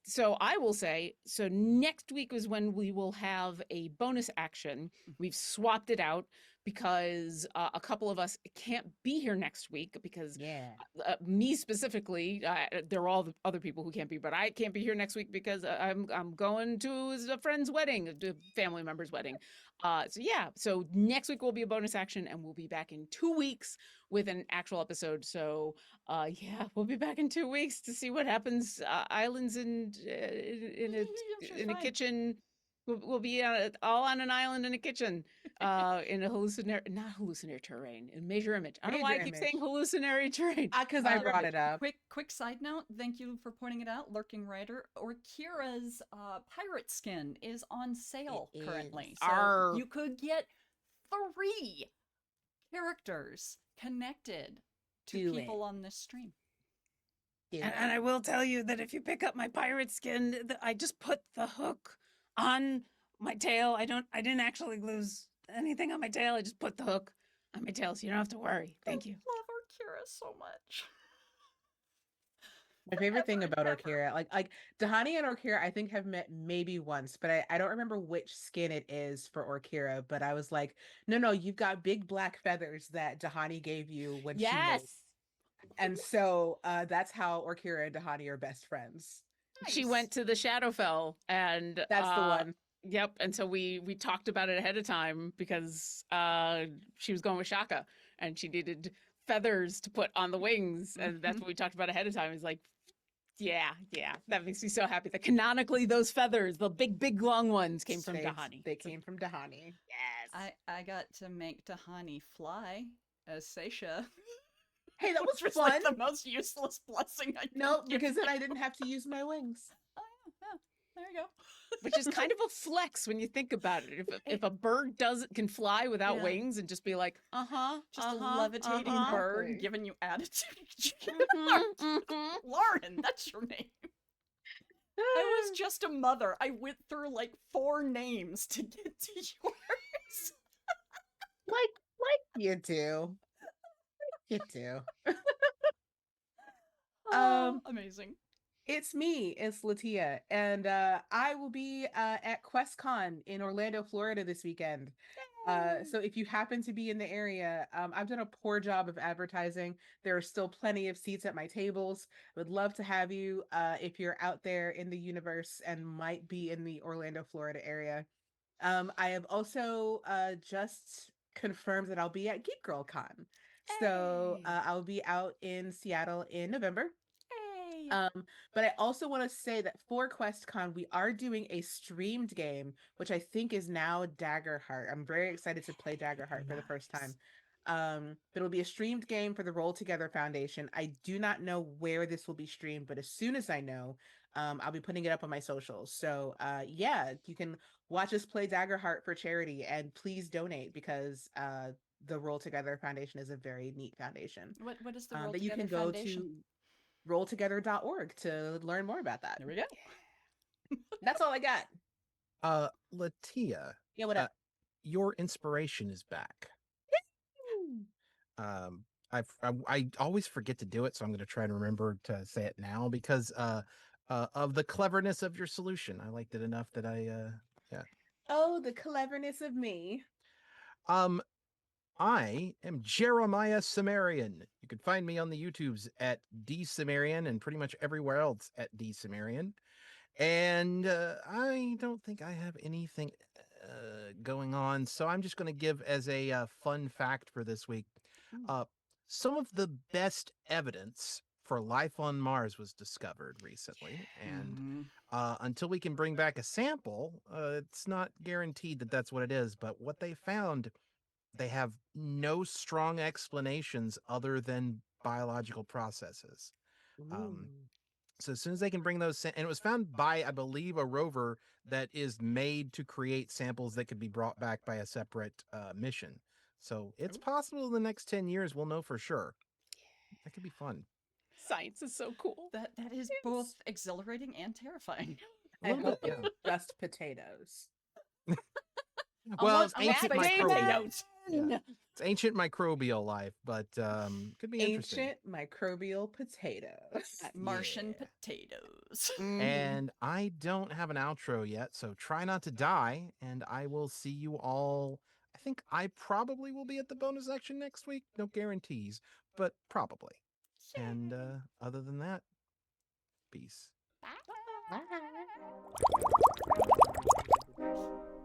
so I will say, so next week is when we will have a bonus action. We've swapped it out because a couple of us can't be here next week because me specifically, there are all the other people who can't be, but I can't be here next week because I'm going to a friend's wedding, a family member's wedding. So yeah, so next week will be a bonus action, and we'll be back in 2 weeks with an actual episode. So yeah, we'll be back in 2 weeks to see what happens. Islands in a kitchen. We'll be all on an island in a kitchen, in a not hallucinatory terrain, in major image. I don't know why I keep saying hallucinatory terrain. Because I brought it up. Quick side note. Thank you for pointing it out. Lurking Writer Orkira's pirate skin is on sale currently, so you could get 3 characters connected to people on this stream. And I will tell you that if you pick up my pirate skin, I just put the hook on my tail. I didn't actually lose anything on my tail. I just put the hook on my tail, so you don't have to worry. Thank you. I love Orkira so much. My favorite thing about Orkira, like Dahani and Orkira, I think have met maybe once, but I don't remember which skin it is for Orkira. But I was like, no, you've got big black feathers that Dahani gave you when she moved. And so that's how Orkira and Dahani are best friends. Nice. She went to the Shadowfell, and that's the one. Yep. And so we talked about it ahead of time because she was going with Shaka, and she needed feathers to put on the wings, and that's what we talked about ahead of time. Is like, yeah, that makes me so happy that canonically those feathers, the big long ones, came from Dahani. They came from Dahani. Yes. I got to make Dahani fly as Seisha. Hey, that was fun. Like the most useless blessing I could No, because then I didn't have to use my wings. Oh yeah, there you go. Which is kind of a flex when you think about it. If a bird can fly without wings and just be like, just a levitating bird giving you attitude. Lauren, that's your name. I was just a mother. I went through like 4 names to get to yours. like you do. You do. Amazing. It's me, it's Latia, and I will be at QuestCon in Orlando, Florida this weekend. So if you happen to be in the area, I've done a poor job of advertising. There are still plenty of seats at my tables. I would love to have you if you're out there in the universe and might be in the Orlando, Florida area. I have also just confirmed that I'll be at Geek Girl Con. So Hey. I'll be out in Seattle in November. Hey. But I also want to say that for QuestCon, we are doing a streamed game, which I think is now Daggerheart. I'm very excited to play Daggerheart for the first time. But it'll be a streamed game for the Roll Together Foundation. I do not know where this will be streamed, but as soon as I know, I'll be putting it up on my socials. So yeah, you can watch us play Daggerheart for charity, and please donate because the Roll Together Foundation is a very neat foundation. What is the Roll That you Together can go Foundation? to rolltogether.org to learn more about that. There we go. That's all I got. Latia, Yeah, what up? your inspiration is back. I always forget to do it, so I'm going to try and remember to say it now because of the cleverness of your solution. I liked it enough that yeah. Oh, the cleverness of me. I am Jeremiah Cimmerian. You can find me on the YouTubes at D Cimmerian and pretty much everywhere else at D Cimmerian. And I don't think I have anything going on, so I'm just going to give as a fun fact for this week. Some of the best evidence for life on Mars was discovered recently, and until we can bring back a sample, it's not guaranteed that that's what it is. But what they found, they have no strong explanations other than biological processes. So as soon as they can bring those, and it was found by, I believe, a rover that is made to create samples that could be brought back by a separate mission. So it's possible in the next 10 years we'll know for sure. That could be fun. Science is so cool. That is both exhilarating and terrifying. I hope yeah. it's just potatoes. Well, it's Unless ancient they say microbial. potatoes. Yeah. It's ancient microbial life, but could be interesting. Ancient microbial potatoes. Martian Yeah. potatoes. And I don't have an outro yet, so try not to die, and I will see you all. I think I probably will be at the bonus section next week. No guarantees, but probably. And other than that, peace. Bye. Bye.